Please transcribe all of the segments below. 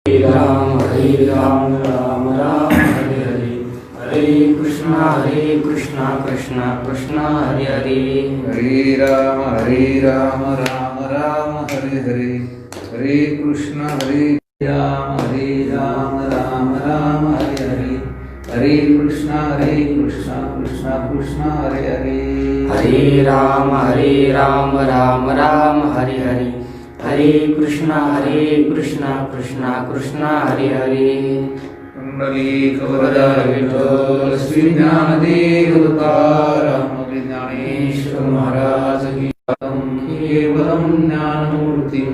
हरे राम राम राम हरे हरे हरे कृष्णा कृष्णा कृष्णा हरे हरे हरे राम राम राम हरे हरे हरे कृष्ण राम राम राम हरे हरे हरे कृष्ण कृष्ण कृष्ण हरे हरे हरे राम राम राम हरे हरे हरे कृष्णा कृष्णा कृष्णा हरे हरे पुंडलीकवरदा विठ्ठल श्री ज्ञानदेव तुकाराम ज्ञानेश्वर महाराज की केवलं ज्ञानमूर्तिं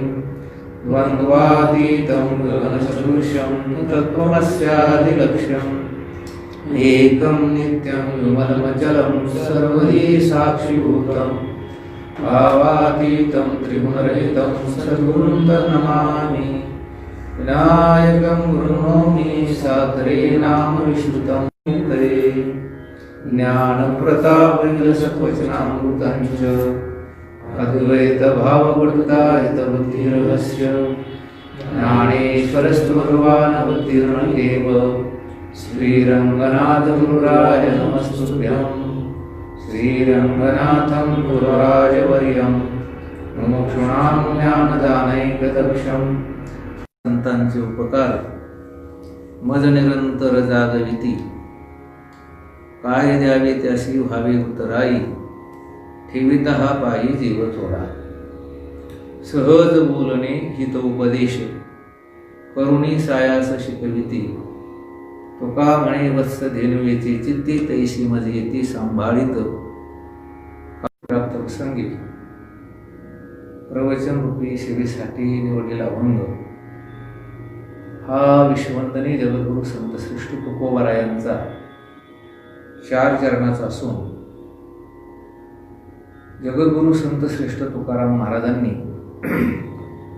द्वन्द्वातीतं गगनसदृशं तत्त्वमस्यादिलक्ष्यम् एकं नित्यं विमलमचलं सर्वदी साक्षिभूतम् भावातीतं त्रिगुणरहितं सद्गुरुं तन्नमामि विनायकं गुरुनौमि सादरे नाम विश्रुतं ज्ञानप्रतापविलसत्वचनामृतं च अद्वैतभाववर्धिताहितबुद्धिर्हस्य ज्ञानेश्वरस्तु भगवान् एव श्रीरङ्गनाथगुरुराय नमस्तुभ्यम् श्रीरङ्गनाथं गुरुराजवर्यं मुमुक्षूणां ज्ञानदानैकदक्षं संतांचे उपकार मज निरंतर जागविती काय द्यावे त्यासी व्हावे उतराई ठेविता हा पायी जीव थोडा सहज बोलणे हित उपदेश करुणी सायास शिकविती तुका म्हणे वत्स धेनुवेची चित्ती तैशी मज येती सांभाळित प्राप्त प्रसंगी प्रवचन रूपी सेवेसाठी निवडलेला अभंग हा विश्ववंदनीय जगद्गुरु संत श्रेष्ठ तुकोबारायांचा 4 चरणाचा असून जगद्गुरु संत श्रेष्ठ तुकाराम महाराजांनी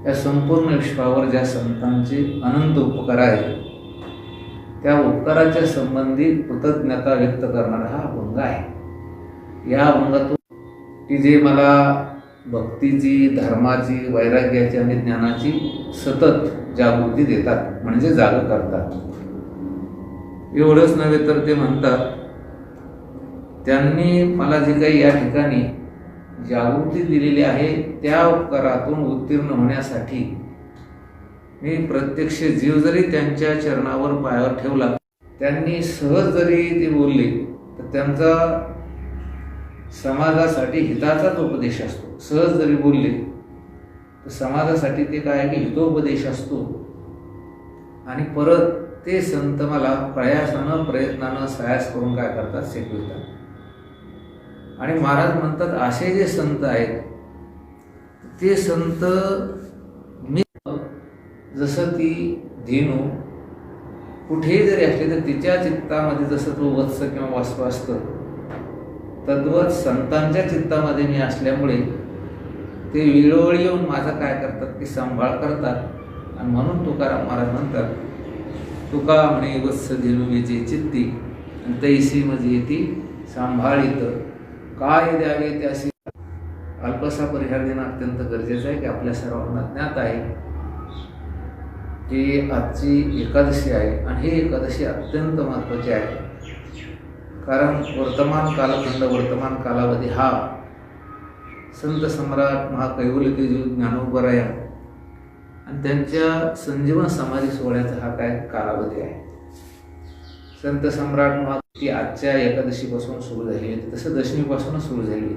या संपूर्ण विश्वावर ज्या संतांचे अनंत उपकार आहेत त्या उपकाराच्या संबंधी कृतज्ञता व्यक्त करणारा हा अभंग आहे। या अभंगातून की जे मला भक्तीची, धर्माची, वैराग्याची आणि ज्ञानाची सतत जागृती देतात, म्हणजे जाग करतात। एवढंच नव्हे तर ते म्हणतात त्यांनी मला जे काही या ठिकाणी जागृती दिलेली आहे त्या उपकारातून उत्तीर्ण होण्यासाठी मी प्रत्यक्ष जीव जरी त्यांच्या चरणावर पायावर ठेवला, त्यांनी सहज जरी ते बोलले तर त्यांचा समाजासाठी हिताचाच उपदेश असतो। सहज जरी बोलले तर समाजासाठी ते काय की हितोपदेश असतो आणि परत ते संत मला प्रयासानं प्रयत्नानं सायास करून काय करतात, शिकवितात। आणि महाराज म्हणतात असे जे संत आहेत ते संत मी जसं ती धेनू कुठेही जरी असली तर तिच्या चित्तामध्ये जसं तो वत्स किंवा वासव असतं तद्वत संतांच्या चित्तामध्ये मी असल्यामुळे ते वेळोवेळी येऊन माझा काय करतात की सांभाळ करतात। आणि म्हणून तुकाराम महाराज म्हणतात तुका म्हणे वत्स धेनुवेची चित्ती तैसी मज येती सांभाळित काय द्यावे त्याशी। अल्पसा परिहार देणं अत्यंत गरजेचं आहे की आपल्या सर्वांना ज्ञात आहे की आजची एकादशी आहे आणि ही एकादशी अत्यंत महत्त्वाची आहे, कारण वर्तमान कालखंड, वर्तमान कालावधी हा संत सम्राट महाकैवल्यदेव ज्ञानोबराया आणि त्यांच्या संजीवन समाधी सोहळ्याचा हा काय कालावधी आहे। संत सम्राट ती आजच्या एकादशीपासून सुरू झाली होती, तसं दशमीपासूनच सुरू झाली होती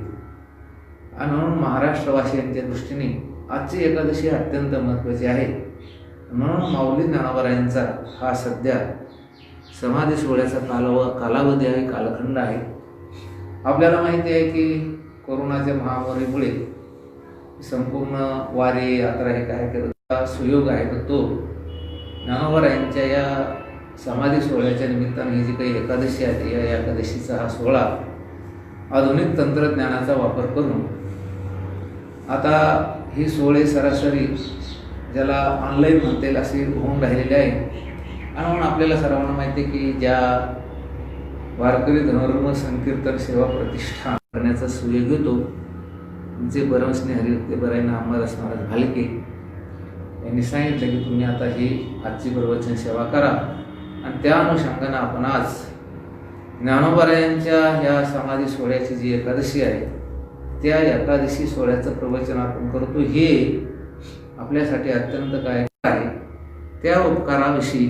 आणि म्हणून महाराष्ट्रवासियांच्या दृष्टीने आजची एकादशी अत्यंत महत्त्वाची आहे। म्हणून माऊली ज्ञानोबरायांचा हा सध्या समाधी सोहळ्याचा कालावधी आहे, कालखंड आहे। आपल्याला माहिती आहे की कोरोनाच्या महामारीमुळे संपूर्ण वारी यात्रा हे काय करत सुयोग आहे, तर तो ज्ञानोबरायांच्या या समाधी सोहळ्याच्या निमित्ताने ही जी काही एकादशी आहे या एकादशीचा हा सोहळा आधुनिक तंत्रज्ञानाचा वापर करून आता ही सोहळे सरासरी ज्याला ऑनलाईन म्हणता येईल असे होऊन राहिलेले आहे। आणि म्हणून आपल्याला सर्वांना माहिती आहे की ज्या वारकरी धर्मधर्म संकीर्तन सेवा प्रतिष्ठान करण्याचा सुयोग घेतो जे परमस्नेह हरिभक्त बराईना अंबादास महाराज भालके यांनी सांगितलं की तुम्ही आता ही आजची प्रवचन सेवा करा. आणि त्या अनुषंगानं आपण आज ज्ञानोबारायांच्या या समाधी सोहळ्याची जी एकादशी आहे त्या एकादशी सोहळ्याचं प्रवचन आपण करतो. हे आपल्यासाठी अत्यंत काय आहे, त्या उपकाराविषयी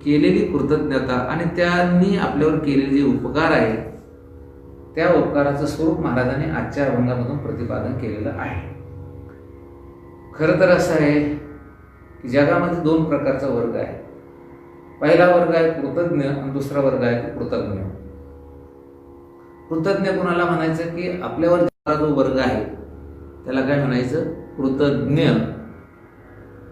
केलेली कृतज्ञता आणि त्यांनी आपल्यावर केलेले जे उपकार आहे त्या उपकाराचं स्वरूप महाराजांनी आजच्या अभंगामधून प्रतिपादन केलेलं आहे. खरं तर असं आहे की जगामध्ये 2 प्रकारचा वर्ग आहे. पहिला वर्ग आहे कृतज्ञ आणि दुसरा वर्ग आहे कृतज्ञ. कृतज्ञ कोणाला म्हणायचं की आपल्यावर जो वर्ग आहे त्याला काय म्हणायचं, कृतज्ञ.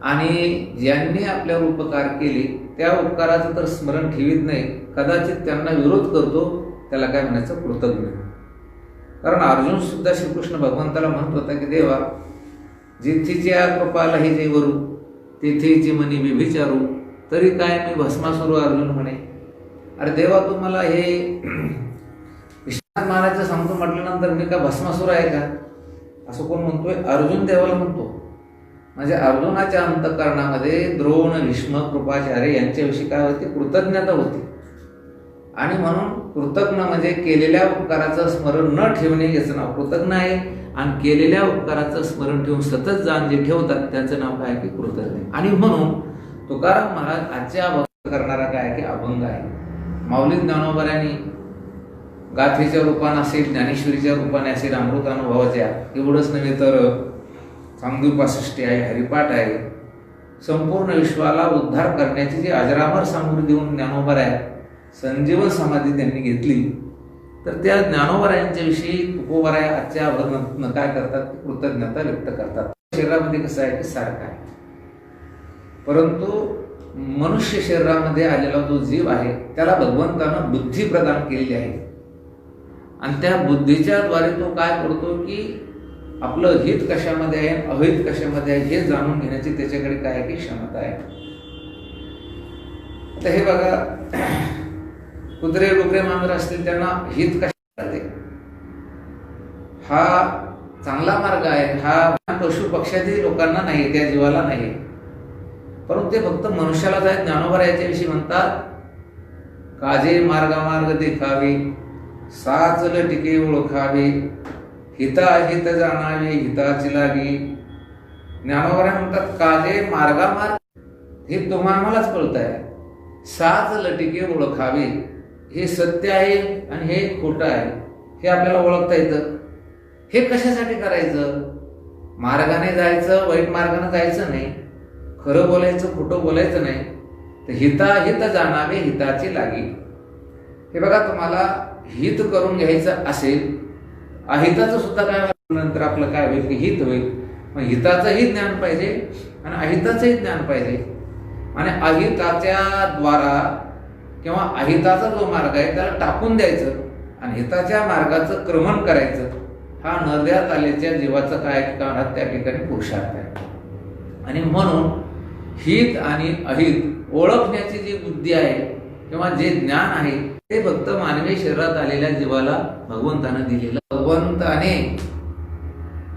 आणि ज्यांनी आपल्यावर उपकार केले त्या उपकाराचं तर स्मरण ठेवीत नाही, कदाचित त्यांना विरोध करतो, त्याला काय म्हणायचं, कृतज्ञ. कारण अर्जुन सुद्धा श्रीकृष्ण भगवंताला म्हणत होता की देवा, जिथीच्या कृपाला हे जे वरू तिथेची मनी विभिचारू, तरी काय मी भस्मासुरू अर्जुन म्हणे. अरे देवा, तू मला हे विश्वनाथ मारायचं सांगतो म्हटल्यानंतर मी का भस्मासुर आहे का, असं कोण म्हणतोय? अर्जुन देवाला म्हणतो. म्हणजे अर्जुनाच्या अंतःकरणामध्ये द्रोण, भीष्म, कृपाचार्य यांच्याविषयी काय होती, कृतज्ञता होती. आणि म्हणून कृतज्ञ म्हणजे केलेल्या उपकाराचं स्मरण न ठेवणे याचं नाव कृतज्ञ आहे. आणि केलेल्या उपकाराचं स्मरण ठेवून सतत जाण जे ठेवतात त्यांचं नाव काय की कृतज्ञ. आणि म्हणून तुकाराम महाराज आजच्या अभंग करणारा काय की अभंग आहे. माऊली ज्ञानोबाऱ्यांनी गाथेच्या रूपाने असेल, ज्ञानेश्वरीच्या रूपाने असेल, अमृतानुभवाच्या, एवढंच नव्हे तर चांगदेवपासष्टी आहे, हरिपाठ आहे. संपूर्ण विश्वाला उद्धार करण्याची जी अजरामर सामग्री देऊन ज्ञानोबाराय संजीवन समाधी त्यांनी घेतली. तर त्या ज्ञानोबारायांच्या विषयी तुकोबाराय आजच्या अभंगातून काय करतात, कृतज्ञता व्यक्त करतात. शरीरामध्ये कसं आहे की सारखं आहे, परंतु मनुष्य शरीरामध्ये आलेला जो जीव आहे त्याला भगवंतानं बुद्धी प्रदान केलेली आहे. आणि त्या बुद्धीच्या द्वारे तो काय करतो की आपलं हित कशामध्ये आहे, अहित कशामध्ये आहे हे जाणून घेण्याची त्याच्याकडे काय आहे की क्षमता आहे. आता हे बघा, कुत्रे, डुकरे, मांजर असतील त्यांना हित कशा जाते, हा चांगला मार्ग आहे, हा पशु पक्ष्यातील लोकांना नाही, त्या जीवाला नाही. परंतु ते फक्त मनुष्याला जाय. ज्ञानोबा याच्याविषयी म्हणतात, काजे मार्गामार्ग देखावे, साचल टिके ओळखावे, हिताहित जाणावे हिताची लागी. ज्ञानोबा म्हणतात, काजे मार्गामार्ग हे तुम्हालाच कळत आहे, साच लटिके ओळखावे, हे सत्य आहे आणि हे खोटं आहे हे आपल्याला ओळखता येतं. हे कशासाठी करायचं? मार्गाने जायचं, वाईट मार्गाने जायचं नाही, खरं बोलायचं, खोटं बोलायचं नाही. तर हिताहित जाणावे हिताची लागी. हे बघा, तुम्हाला हित करून घ्यायचं असेल, अहिताचं सुद्धा काय नंतर आपलं काय होईल की हित होईल. मग हिताचंही ज्ञान पाहिजे आणि अहिताचंही ज्ञान पाहिजे. आणि अहिताच्या द्वारा किंवा अहिताचा जो मार्ग आहे त्याला टाकून द्यायचं आणि हिताच्या मार्गाचं क्रमण करायचं. हा नद्यात आल्याच्या जीवाचा काय कारण त्या ठिकाणी पुरुषार्थ आहे. आणि म्हणून हित आणि अहित ओळखण्याची जी बुद्धी आहे किंवा जे ज्ञान आहे ते फक्त मानवी शरीरात आलेल्या जीवाला भगवंतानं दिलेलं. भगवंताने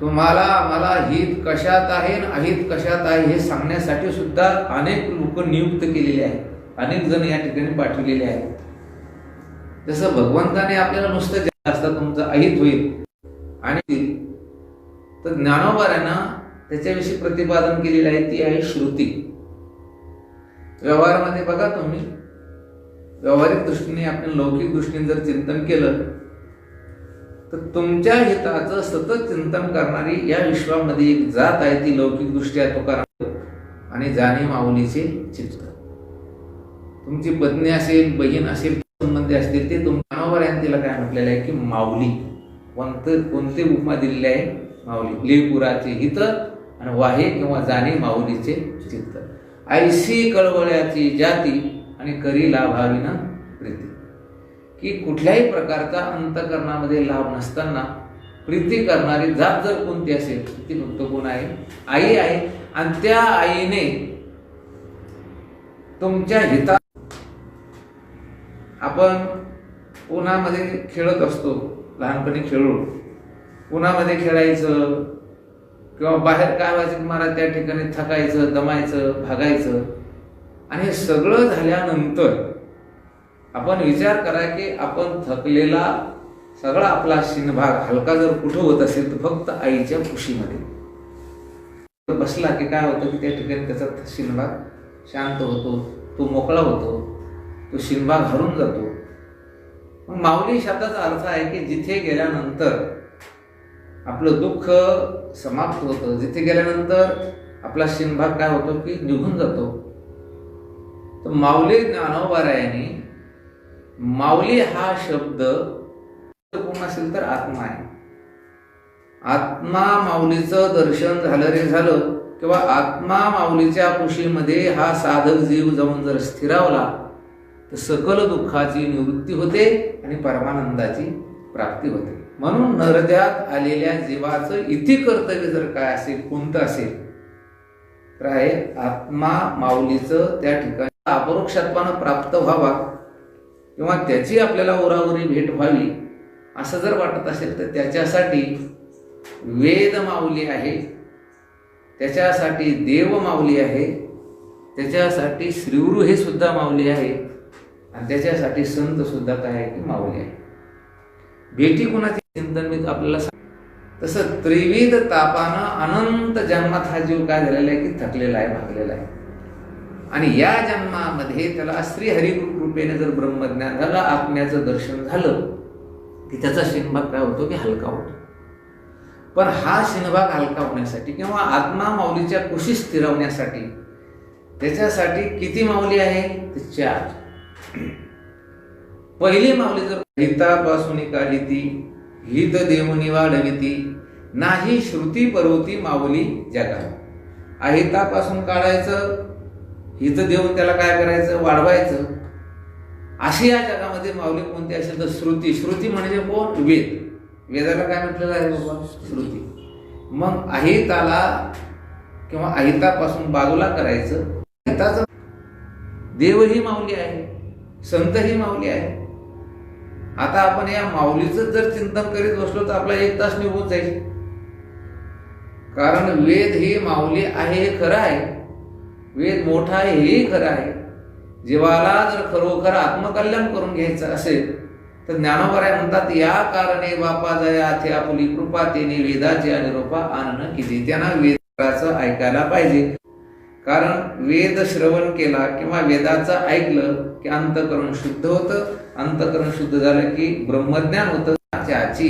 तुम्हाला मला हित कशात आहे आणि अहित कशात आहे हे सांगण्यासाठी सुद्धा अनेक लोक नियुक्त केलेले आहेत, अनेक जण या ठिकाणी पाठवलेले आहेत. जसं भगवंताने आपल्याला नुसतं जास्त तुमचं अहित होईल आणि तर ज्ञानोबाऱ्यांना त्याच्याविषयी प्रतिपादन केलेलं आहे, ती आहे श्रुती. व्यवहारामध्ये बघा तुम्ही, व्यावहारिक दृष्टीने आपण लौकिक दृष्टीने जर चिंतन केलं तर तुमच्या हिताचं सतत चिंतन करणारी या विश्वामध्ये एक जात आहे, ती लौकिक दृष्ट्या तुकाराम आणि जाणे माऊलीचे चित्त. तुमची पत्नी असेल, बहीण असेल, संबंधी असतील, ते तुमच्या ज्ञानोबाऱ्यांनी तिला काय म्हटलेलं आहे की माऊली. कोणते उपमा दिलेले आहे? माऊली. लेपुराचे हित आणि वाहे किंवा जाणे माऊलीचे चित्त. ऐशी कळवळ्याची जाती आणि करी लाभाविना प्रीती. की कुठल्याही प्रकारचा अंतःकरणामध्ये लाभ नसताना प्रीती करणारी जात जर कोणती असेल ती फक्त कोण आहे? आई आहे. आणि त्या आईने तुमच्या हिता. आपण उन्हामध्ये खेळत असतो, लहानपणी खेळलो, उन्हामध्ये खेळायचं, किंवा बाहेर काय व्हायचं महाराज त्या ठिकाणी थकायचं, दमायचं, भागायचं. आणि हे सगळं झाल्यानंतर आपण विचार करा की आपण थकलेला सगळा आपला शिनभाग हलका जर कुठं होत असेल तर फक्त आईच्या कुशीमध्ये बसला की काय होतं की त्या ठिकाणी त्याचा शिनभाग शांत होतो, तो मोकळा होतो, तो शिनभाग हरून जातो. मग माऊली शब्दाचा अर्थ आहे की जिथे गेल्यानंतर आपलं दुःख समाप्त होतं, जिथे गेल्यानंतर आपला शिनभाग काय होतो की निघून जातो. तर माऊली ज्ञानोबारायांनी माऊली हा शब्द कोण असेल तर आत्मा आहे. आत्मा माऊलीचं दर्शन झालं रे झालं किंवा आत्मा माऊलीच्या कुशीमध्ये हा साधक जीव जाऊन जर स्थिरावला तर सकल दुःखाची निवृत्ती होते आणि परमानंदाची प्राप्ती होते. म्हणून हृदयात आलेल्या जीवाचं इति कर्तव्य जर काय असेल, कोणतं असेल तर आहे आत्मा माऊलीचं त्या ठिकाणी अपरोक्षत्वानं प्राप्त व्हावा किंवा त्याची आपल्याला ओरावरी भेट व्हावी असं जर वाटत असेल तर त्याच्यासाठी वेद माऊली आहे, त्याच्यासाठी देव माऊली आहे, त्याच्यासाठी श्रीगुरु हे सुद्धा माऊली आहे आणि त्याच्यासाठी संत सुद्धा काय आहे की माऊली आहे. भेटी कोणाची चिंतन मी आपल्याला तसं त्रिविध तापानं अनंत जन्मात हा जीव काय झालेला आहे की थकलेला आहे, भागलेला आहे. आणि या जन्मामध्ये त्याला श्रीहरी कृपेने जर ब्रह्मज्ञान झालं, आत्म्याचं दर्शन झालं की त्याचा शिनभाग काय होतो की हलका होतो. पण हा शिनभाग हलका होण्यासाठी किंवा आत्मा माऊलीच्या कुशीत स्थिरवण्यासाठी त्याच्यासाठी किती माऊली आहे तर 4. पहिली माऊली जर हितापासून काढिती हित देवनी वाढविती नाही श्रुती परवती माऊली जगा. अहितापासून काढायचं, हित देऊन त्याला काय करायचं वाढवायचं. अशी या जगामध्ये माऊली कोणती असेल तर श्रुती. श्रुती म्हणजे कोण? वेद. वेदाला काय म्हटलेलं आहे बाबा? श्रुती. मग अहिताला किंवा अहितापासून बाजूला करायचं. हिताचं देवही माऊली आहे, संतही माऊली आहे. आता आपण या माऊलीचं जर चिंतन करीत बसलो तर आपला 1 तास निघून जाईल. कारण वेद ही माऊली आहे हे खरं आहे, वेद मोठा आहे हेही खरं आहे. जीवाला जर खरोखर आत्मकल्याण करून घ्यायचं असेल तर ज्ञानोबराय म्हणतात या कारणे बापा जया थे आपुली कृपा तेने वेदाचे निरोपा आनन किती. त्यांना वेदाचं ऐकायला पाहिजे. कारण वेद श्रवण केला किंवा वेदाचं ऐकलं की अंतःकरण शुद्ध होतं. अंतःकरण शुद्ध झालं की ब्रह्मज्ञान होतं. त्याची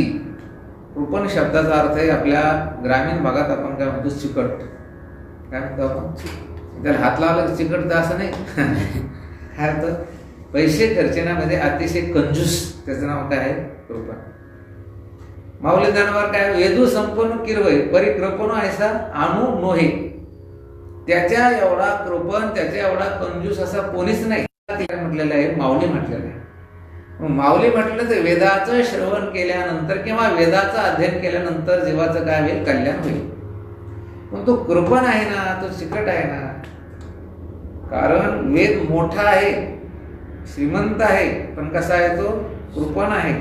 कृपण शब्दाचा अर्थ आहे आपल्या ग्रामीण भागात आपण काय म्हणतो चिकट. काय म्हणतो आपण? त्याला हात लावला की चिकट असं नाही. काय अर्थ? पैसे खर्चण्यामध्ये अतिशय कंजूस. त्याचं नाव काय आहे? कृपण. माऊली ज्ञानोबर काय? वेदू संपन्न किरवय परिकृपण ऐसा आणू नोहे. त्याच्या एवढा कृपण, त्याच्या एवढा कंजूस असा कोणीच नाही. म्हटलेलं आहे माऊली म्हटलेलं आहे. माऊली म्हटलं तर वेदाचं श्रवण केल्यानंतर किंवा वेदाचं अध्ययन केल्यानंतर जीवाचं काय होईल? कल्याण होईल. पण तो कृपण आहे ना, तो चिकट आहे ना. कारण वेद मोठा आहे, श्रीमंत आहे, पण कसा आहे तो? कृपण आहे.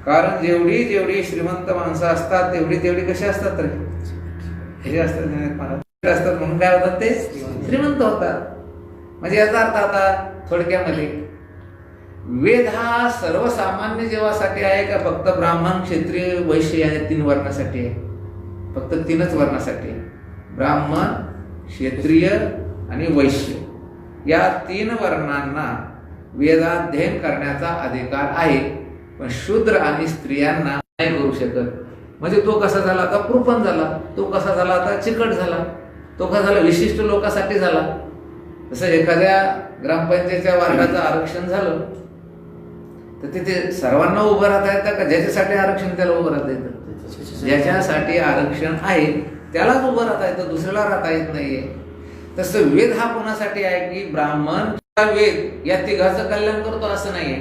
कारण जेवढी जेवढी श्रीमंत माणसं असतात तेवढी तेवढी कशी असतात रे? हे असतात म्हणून काय होतात ते? श्रीमंत होतात. म्हणजे याचा अर्थ आता थोडक्यामध्ये वेद हा सर्वसामान्य जीवासाठी आहे का फक्त ब्राह्मण, क्षत्रिय, वैश्य या 3 वर्णासाठी आहे? फक्त 3च वर्णासाठी. ब्राह्मण, क्षत्रिय आणि वैश्य या 3 वर्णांना वेदाध्ययन करण्याचा अधिकार आहे. पण शूद्र आणि स्त्रियांना नाही करू शकत. म्हणजे तो कसा झाला आता? कृपण झाला. तो कसा झाला आता? चिकट झाला. तो कसा झाला? विशिष्ट लोकांसाठी झाला. जसं एखाद्या ग्रामपंचायतीच्या वार्डाचं आरक्षण झालं तर तिथे सर्वांना उभं राहता येतं का? ज्याच्यासाठी आरक्षण त्याला उभं राहता येतं. ज्याच्यासाठी आरक्षण आहे त्यालाच उभं राहता येतं, दुसऱ्याला राहता येत नाहीये. तसं वेद हा कोणासाठी आहे की ब्राह्मण वेद या 3घाचं कल्याण करतो असं नाहीये.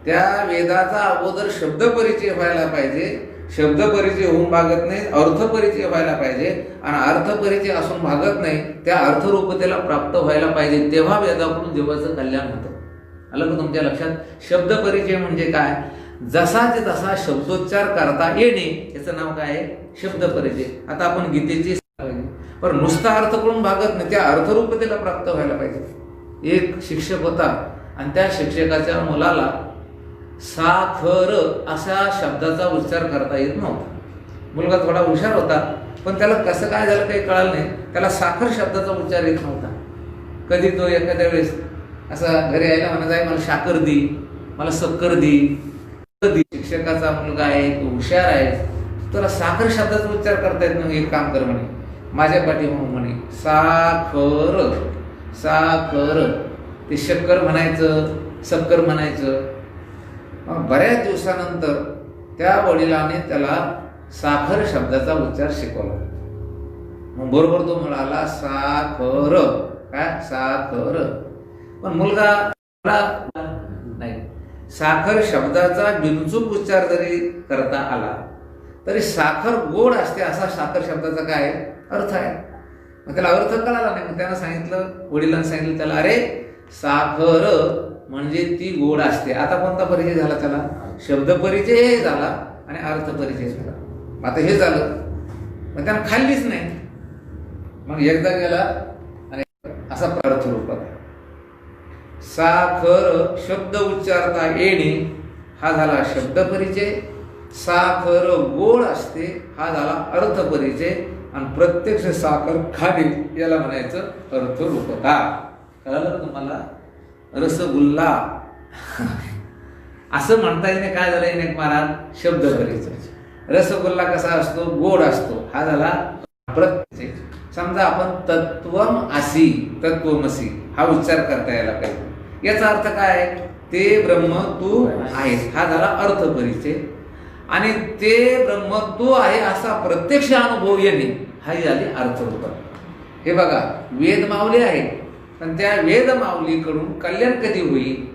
त्या वेदाचा अगोदर शब्द परिचय व्हायला पाहिजे. शब्द परिचय होऊन भागत नाही, अर्थ परिचय व्हायला पाहिजे. आणि अर्थ परिचय असून भागत नाही, त्या अर्थरूपतेला प्राप्त व्हायला पाहिजे. तेव्हा वेदाकडून जीवाचं कल्याण होतं. आलं का तुमच्या लक्षात? शब्द परिचय म्हणजे काय? जसाचे तसा शब्दोच्चार करता येणे याचं नाव काय आहे? शब्द परिचय. आता आपण गीतेची पण नुसता अर्थ करून भागत नाही, त्या अर्थरूपतेला प्राप्त व्हायला पाहिजे. एक शिक्षक होता आणि त्या शिक्षकाच्या मुलाला साखर अशा शब्दाचा उच्चार करता येत नव्हता. मुलगा थोडा हुशार होता, पण त्याला कसं काय झालं काही कळलं नाही. त्याला साखर शब्दाचा उच्चार येत नव्हता. कधी तो एखाद्या वेळेस असा घरी यायला म्हणत आहे, मला साखर दी, मला शक्कर दी. शिक्षकाचा मुलगा आहे, तो हुशार आहे, त्याला साखर शब्दाचा उच्चार करता येत नाही. एक काम कर म्हणे, माझ्या पाठी म्हणे साखर साखर. ते शक्कर म्हणायचं, शक्कर म्हणायचं. बऱ्याच दिवसानंतर त्या वडिलाने त्याला साखर शब्दाचा उच्चार शिकवला. मग बरोबर तो म्हणाला साखर, काय साखर. पण मुलगा नाही. साखर शब्दाचा बिनचूक उच्चार जरी करता आला तरी साखर गोड असते असा साखर शब्दाचा काय अर्थ आहे. मग त्याला अर्थ कळाला नाही. मग त्यानं सांगितलं, वडिलांनी सांगितलं त्याला, अरे साखर म्हणजे ती गोड असते. आता कोणता परिचय झाला त्याला? शब्द परिचय झाला आणि अर्थ परिचय झाला. आता हे झालं, मग त्यानं खाल्लीच नाही. मग एकदा गेला आणि असा अर्थ रूपात साखर शब्द उच्चारता येणे हा झाला शब्द परिचय. साखर गोड असते हा झाला अर्थ परिचय. आणि प्रत्यक्ष साखर खाणे याला म्हणायचं अर्थ रूपता. कळलं तुम्हाला? रसगुल्ला असं म्हणता येणे काय झालं एक महाराज? शब्द परिचय. रसगुल्ला कसा असतो? गोड असतो. हा झाला प्रत्यक्ष. समजा आपण तत्वम असी, तत्वमसी हा उच्चार करता यायला पाहिजे. याचा अर्थ काय? ते ब्रह्म तू आहेस हा झाला अर्थ परिचय. आणि ते ब्रह्म तू आहे असा प्रत्यक्ष अनुभव येणे हा झाली अर्थ रूपता. हे बघा, वेद माऊली आहे, पण त्या वेद माऊलीकडून कल्याण कधी होईल?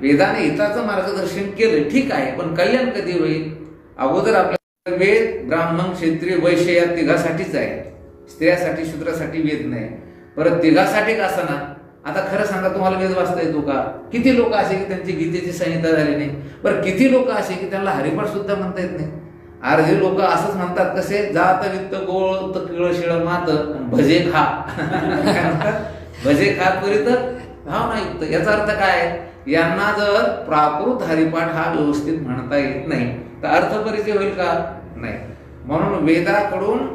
वेदाने हिताचं मार्गदर्शन केलं ठीक आहे, पण कल्याण कधी होईल? अगोदर आपल्या वेद ब्राह्मण क्षत्रिय वैश्य या तिघासाठीच आहे. स्त्रियासाठी शूद्रासाठी वेद नाही. परत तिघासाठी का असं ना. आता खरं सांगा, तुम्हाला वेद वाचता येतो का? किती लोक असे की त्यांची गीतेची संहिता झाली नाही? बरं किती लोक असे की त्यांना हरिपाठ सुद्धा म्हणता येत नाही? अर्धे लोक असंच म्हणतात, कसे? जात वित्त गोळ किळ शिळ मात भजे खा. भजे खात त्वरित भावनायुक्त. याचा अर्थ काय? यांना जर प्राकृत हरिपाठ हा व्यवस्थित म्हणता येत नाही तर अर्थ परिचय होईल का? नाही. म्हणून वेदाकडून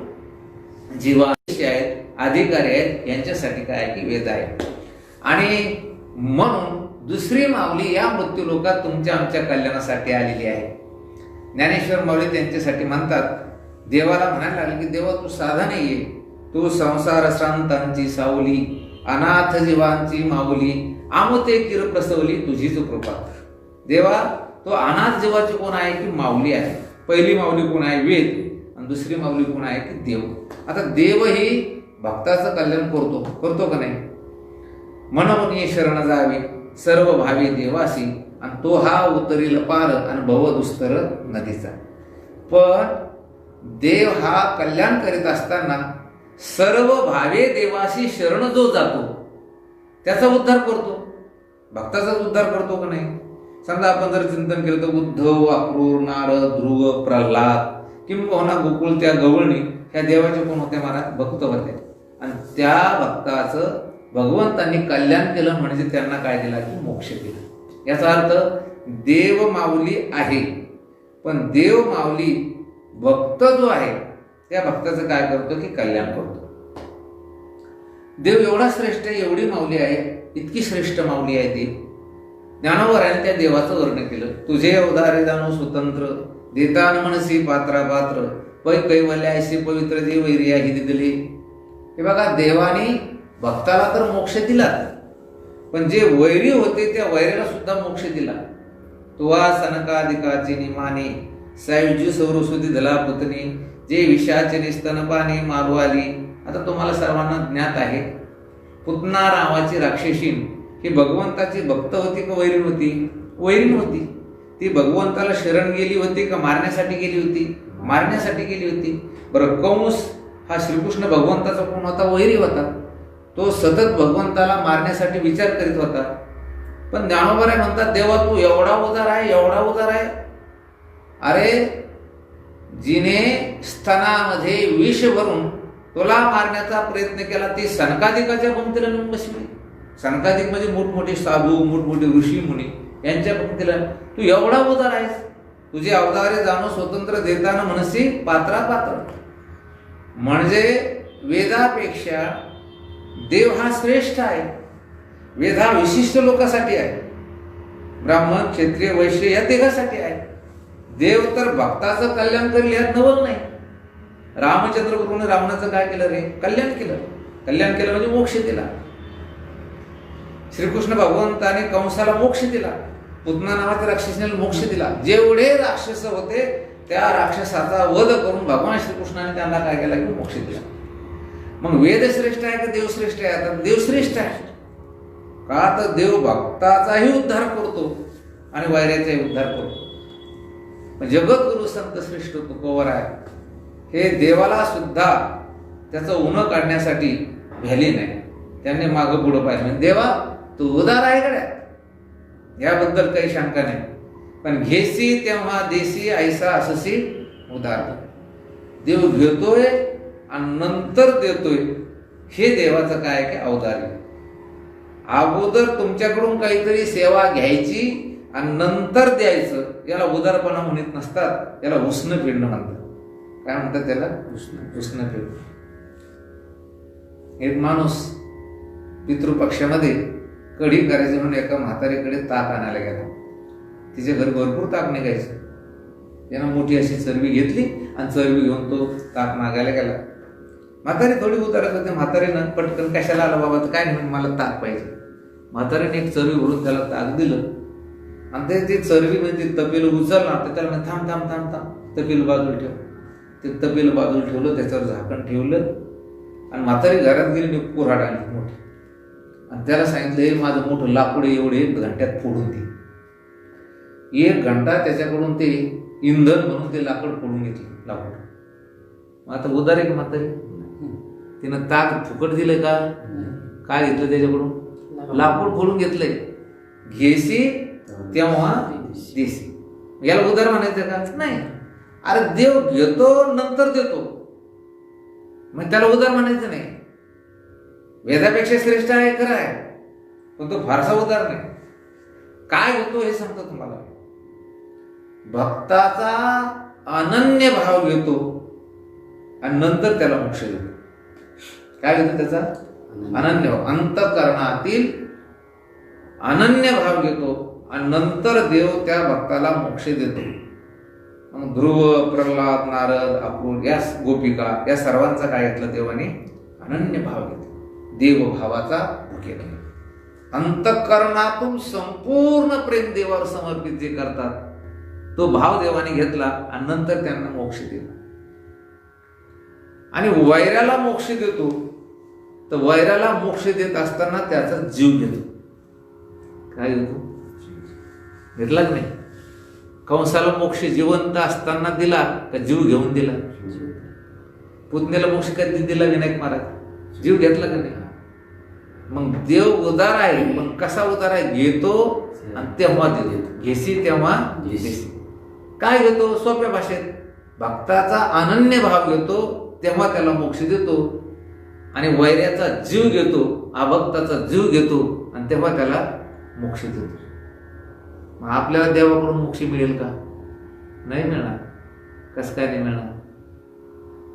जीवाशी आहेत, अधिकारी आहेत, यांच्यासाठी काय की वेद आहे. आणि म्हणून दुसरी माऊली या मृत्यू लोकात तुमच्या आमच्या कल्याणासाठी आलेली आहे. ज्ञानेश्वर माऊली त्यांच्यासाठी म्हणतात, देवाला म्हणायला लागले की देवा तू साधा नाहीये, तू संसार श्रांतांची सावली, अनाथ जीवांची माऊली, आमते किर प्रसवली तुझीच कृपा. देवा तो अनाथ जीवाची कोण आहे की माऊली आहे. पहिली माऊली कोण आहे? वेद. आणि दुसरी माऊली कोण आहे की देव. आता देव ही भक्ताचं कल्याण करतो का नाही? म्हणून ये शरण जावे सर्व भावे देवासी, आणि तो हा उतरील पार आणि भव दुस्तर नदीचा. पण देव हा कल्याण करीत असताना सर्व भावे देवाशी शरण जो जातो त्याचा उद्धार करतो. भक्ताचाच उद्धार करतो का नाही? समजा आपण जर चिंतन केलं तर उद्धव, अक्रूर, नारद, ध्रुव, प्रल्हाद किंवा गोकुळ त्या गवळणी ह्या देवाचे कोण होते? महाराज भक्त होते. आणि त्या भक्ताचं भगवंतांनी कल्याण केलं म्हणजे त्यांना काय दिला की मोक्ष दिला. याचा अर्थ देव माऊली आहे, पण देव माऊली भक्त जो आहे त्या भक्ताचं काय करतो की कल्याण करतो. देव एवढा श्रेष्ठ आहे, एवढी माऊली आहे, इतकी श्रेष्ठ माऊली आहे ती. ज्ञानोबराने त्या देवाचं वर्णन केलं. तुझे अवधारे जाणू स्वतंत्र, देता मनसी पात्रा पात्र, पै कैवल्याशी पवित्र देव वैरिया ही दिली. हे बघा, देवानी भक्ताला तर मोक्ष दिला, पण जे वैरी होते त्या वैऱ्याला सुद्धा मोक्ष दिला. तुवा सनकादिकाची निमाने, सायुजी सौरसुदी धला पुतनी, जे विषाचे निस्तनपाने मारू आली. आता तुम्हाला सर्वांना ज्ञात आहे, पुतना नावाची राक्षसीन ही भगवंताची भक्त होती का वैरीण होती? वैरीण होती. ती भगवंताला शरण गेली होती का मारण्यासाठी गेली होती? मारण्यासाठी गेली होती. बरं, कंस हा श्रीकृष्ण भगवंताचा कोण होता? वैरी होता. तो सतत भगवंताला मारण्यासाठी विचार करीत होता. पण ज्ञानोबराय म्हणतात, देवा तू एवढा उदार आहे, एवढा उदार आहे. अरे जिने स्तनामध्ये विष भरून तुला मारण्याचा प्रयत्न केला, ती सनकादिकाच्या पंक्तीला नेऊन बसली. सनकादिक म्हणजे मोठमोठे साधू, मोठमोठे ऋषी मुनी यांच्या पंक्तीला. तू एवढा उदार आहेस, तुझे अवतारे जाणून स्वतंत्र देताना म्हणसी पात्रा पात्र. म्हणजे वेदापेक्षा देव हा श्रेष्ठ आहे. वेद हा विशिष्ट लोकांसाठी आहे, ब्राह्मण क्षत्रिय वैश्य या तिघासाठी आहे. देव तर भक्ताचं कल्याण करेल यात नवल नाही. रामचंद्र प्रभूने रावणाचं काय केलं रे? कल्याण केलं. कल्याण केलं म्हणजे मोक्ष दिला. श्रीकृष्ण भगवंताने कंसाला मोक्ष दिला, पुतना नावाच्या राक्षसाला मोक्ष दिला. जेवढे राक्षस होते त्या राक्षसाचा वध करून भगवान श्रीकृष्णाने त्यांना काय केला की मोक्ष दिला. मग वेद श्रेष्ठ आहे का देव श्रेष्ठ आहे? आता देव श्रेष्ठ आहे. का तर देव भक्ताचाही उद्धार करतो आणि वैऱ्याचाही उद्धार करतो. जगद्गुरु संत श्रेष्ठ तुकोवर आहे. हे देवाला सुद्धा त्याचं उणं काढण्यासाठी भ्याली नाही. त्यांनी मागं पुढं पाहिजे. देवा तू उदार आहे गड्या, याबद्दल काही शंका नाही. पण घेसी तेव्हा देसी ऐसा अससी उदार. देव घेतोय आणि नंतर देतोय, हे देवाचं काय की औदार्य. अगोदर तुमच्याकडून काहीतरी सेवा घ्यायची आणि नंतर द्यायचं, याला उदारपणा म्हणत नसतात, याला उष्ण फिरणं म्हणतात. काय म्हणतात त्याला? उष्ण फिरणं. एक माणूस पितृपक्षामध्ये कढी करायची म्हणून एका म्हातारीकडे ताक आणायला गेला. तिच्या घरी भरपूर ताक निघायचं. त्यानं मोठी अशी चरबी घेतली आणि चरबी घेऊन तो ताक मागायला गेला. म्हातारी थोडी उतारत होते. म्हातारीनं पटकन कशाला आला बाबा, तर काय नाही, मला ताक पाहिजे. म्हातारीने एक चरबी भरून त्याला ताक दिलं आणि ते चरबी म्हणजे तपेल उचलला तर त्याला म्हणजे थांब थांब थांब थांब, तपेल बाजूला ठेव. ते तपेल बाजूला ठेवलं, त्याच्यावर झाकण ठेवलं आणि म्हातारी घरात गेली. कुऱ्हाड आली मोठी आणि त्याला सांगितलं, हे माझं मोठं लाकूड एवढे 1 घंट्यात फोडून दे. 1 घंटा त्याच्याकडून ते इंधन म्हणून ते लाकूड फोडून घेतलं. लाकूड मग आता उदार आहे का म्हातारी? तिनं ताक फुकट दिलं का? काय घेतलं त्याच्याकडून? लाकूड फोडून घेतलंय. घेसी तेव्हा देसी. याला उदार म्हणायचं का? नाही. अरे देव घेतो नंतर देतो, मग त्याला उदार म्हणायचं नाही. वेदापेक्षा श्रेष्ठ आहे खरं आहे, पण तो फारसा उदार नाही. काय होतो हे सांगतो तुम्हाला. भक्ताचा अनन्य भाव घेतो आणि नंतर त्याला मोक्ष देतो. काय घेतो त्याचा? अनन्य भाव. अंतःकरणातील अनन्य भाव घेतो आणि नंतर देव त्या भक्ताला मोक्ष देतो. मग ध्रुव, प्रल्हाद, नारद, अक्रूर या गोपिका या सर्वांचा काय घेतलं देवाने? अनन्य भाव घेतला. देवभावाचा भुकेला. अंतःकरणातून संपूर्ण प्रेम देवावर समर्पित जे करतात तो भाव देवाने घेतला आणि नंतर त्यांना मोक्ष दिला. आणि वैराला मोक्ष देतो, तर वैराला मोक्ष देत असताना त्याचा जीव घेतो. काय घेतो? घेतला की नाही? कंसाला मोक्ष जिवंत असताना दिला का जीव घेऊन दिला? पुतण्याला मोक्ष कधी दिला विनायक महाराज? जीव घेतला का नाही? मग देव उदार आहे, पण कसा उदार आहे? घेतो आणि तेव्हा देतो. घेसी तेव्हा देसी. काय घेतो? सोप्या भाषेत भक्ताचा अनन्य भाव घेतो तेव्हा त्याला मोक्ष देतो आणि वैऱ्याचा जीव घेतो, अभक्ताचा जीव घेतो आणि तेव्हा त्याला मोक्ष देतो. मग आपल्याला देवाकडून मोक्ष मिळेल का? नाही मिळणार. कसं काय नाही मिळणार?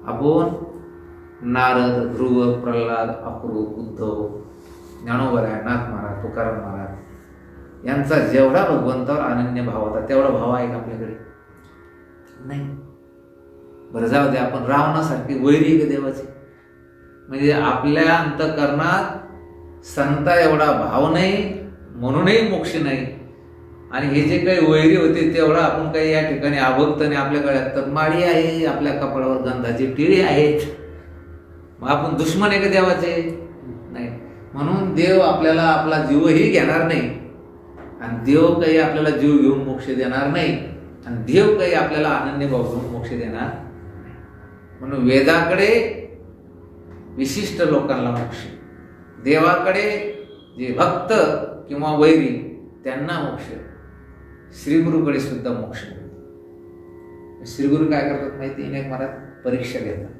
आपण नारद, ध्रुव, प्रल्हाद, अक्रूर, उद्धव, ज्ञानोबा, नाथ महाराज, तुकाराम महाराज यांचा जेवढा भगवंतावर अनन्य भाव होता तेवढा भाव आहे का आपल्याकडे? नाही. बरं जाऊ दे, आपण रावणासारखी वैरी का देवाची? म्हणजे आपल्या अंतःकरणात संता एवढा भाव नाही म्हणूनही मोक्ष नाही. आणि हे जे काही वैरी होते तेवढा आपण काही या ठिकाणी अभक्त नाही. आपल्या गळ्यात तर माळी आहे, आपल्या कपाळावर गंधाची टिळी आहेत. मग आपण दुश्मन आहे का देवाचे? नाही. म्हणून देव आपल्याला आपला जीवही घेणार नाही आणि देव काही आपल्याला जीव घेऊन मोक्ष देणार नाही आणि देव काही आपल्याला अनन्य भाव घेऊन मोक्ष देणार नाही. म्हणून वेदाकडे विशिष्ट लोकांना मोक्ष, देवाकडे जे भक्त किंवा वैरी त्यांना मोक्ष, श्रीगुरूकडे सुद्धा मोक्ष. श्रीगुरु काय करतात माहिती आहे? एक मला परीक्षा घेतात.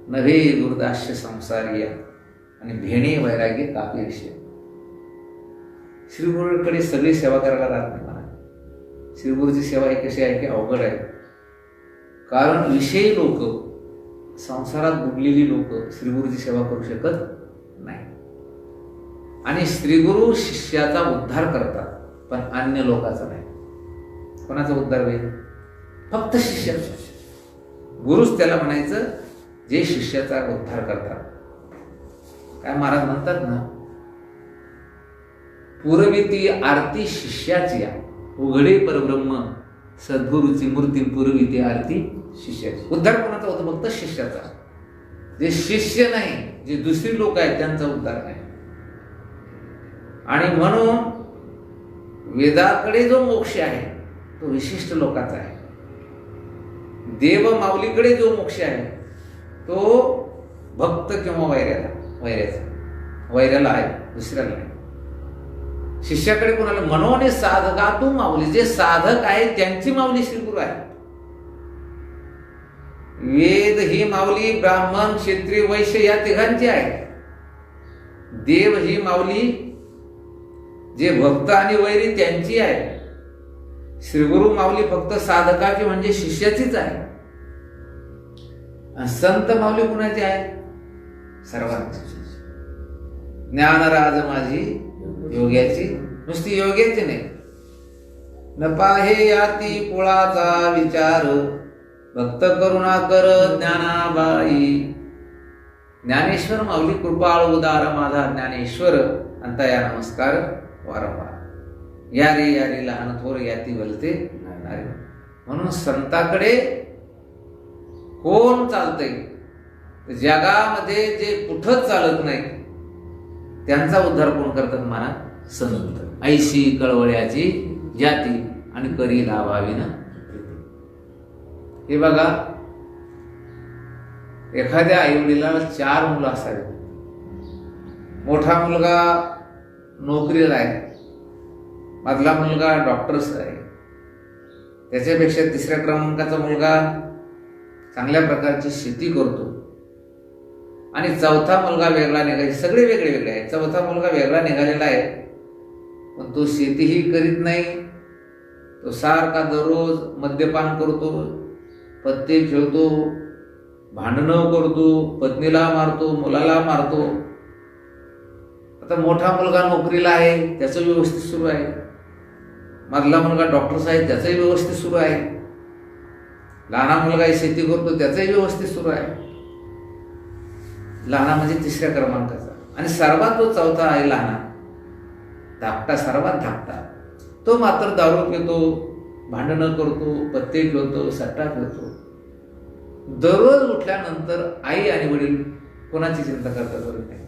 नव्हे दुर्दास्य संसारिया आणि भेणे वैराग्य कापी विषय. श्रीगुरूकडे सगळी सेवा करायला राहत नाही मला. श्रीगुरूची सेवा ही कशी आहे की अवघड आहे. कारण विषयी लोक, संसारात बुडलेली लोक श्रीगुरूची सेवा करू शकत नाही. आणि श्रीगुरु शिष्याचा उद्धार करतात, पण अन्य लोकांचा नाही. कोणाचा उद्धार होईल? फक्त शिष्याचा. गुरुच त्याला म्हणायचं जे शिष्याचा उद्धार करतात. काय महाराज म्हणतात ना, पुरविती आरती शिष्याची, उघडे परब्रह्म सद्गुरूची मूर्ती पुरविती आरती शिष्याची. उद्धार कोणाचा होतो? फक्त शिष्याचा. जे शिष्य नाही, जे दुसरी लोक आहेत त्यांचा उद्धार नाही. आणि म्हणून वेदाकडे जो मोक्ष आहे तो विशिष्ट लोकांचा आहे. देव माऊलीकडे जो मोक्ष आहे तो भक्त किंवा वैऱ्याला आहे, दुसऱ्याला नाही. शिष्याकडे कोणाला? मनोने साधका तू माऊली. जे साधक आहे त्यांची माऊली श्रीगुरु आहे. वेद ही माऊली ब्राह्मण, क्षत्रिय, वैश्य या तिघांची आहे. देव ही माऊली जे भक्त आणि वैरी त्यांची आहे. श्रीगुरु माऊली फक्त साधकाची म्हणजे शिष्याचीच आहे. संत माऊली कुणाची आहे? सर्वांची. ज्ञानराज माझी योग्याची, नुसती योग्याची नाही. न पाहे याती कुळाचा विचार, भक्त करुणा कर ज्ञानाबाई. ज्ञानेश्वर माऊली कृपाळ उदार माझा ज्ञानेश्वर, अंतया नमस्कार वारंवार. यारे यारे लहान थोर याती बोलते. म्हणून संताकडे कोण चालतंय? जगामध्ये जे कुठंच चालत नाही त्यांचा उद्धार कोण करतात? म्हणा संत. ऐशी कळवळ्याची जाती आणि करी लाभावी ना. हे बघा, एखाद्या आईवडिलाला 4 मुलं असावी. मोठा मुलगा नोकरीला आहे, मधला मुलगा डॉक्टर्स आहे, त्याच्यापेक्षा 3ऱ्या क्रमांकाचा मुलगा चांगल्या प्रकारची शेती करतो, आणि 4था मुलगा वेगळा निघाले. सगळे वेगळे वेगळे आहेत. 4था मुलगा वेगळा निघालेला आहे, पण तो शेतीही करीत नाही. तो सारखा दररोज मद्यपान करतो, पत्ते खेळतो, भांडणं करतो, पत्नीला मारतो, मुलाला मारतो. आता मोठा मुलगा नोकरीला आहे, त्याचं व्यवस्थित सुरू आहे. मधला मुलगा डॉक्टर्स आहे, त्याचंही व्यवस्थित सुरू आहे. लहाना मुलगा शेती करतो, त्याचंही व्यवस्थित सुरू आहे. लहाना म्हणजे 3ऱ्या क्रमांकाचा. आणि सर्वात जो 4था आहे लहाना, धाकटा, सर्वात धाकटा, तो मात्र दारू पितो, भांडणं करतो, पत्ते खेळतो, सट्टा खेळतो. दररोज उठल्यानंतर आई आणि वडील कोणाची चिंता करतात? नाही,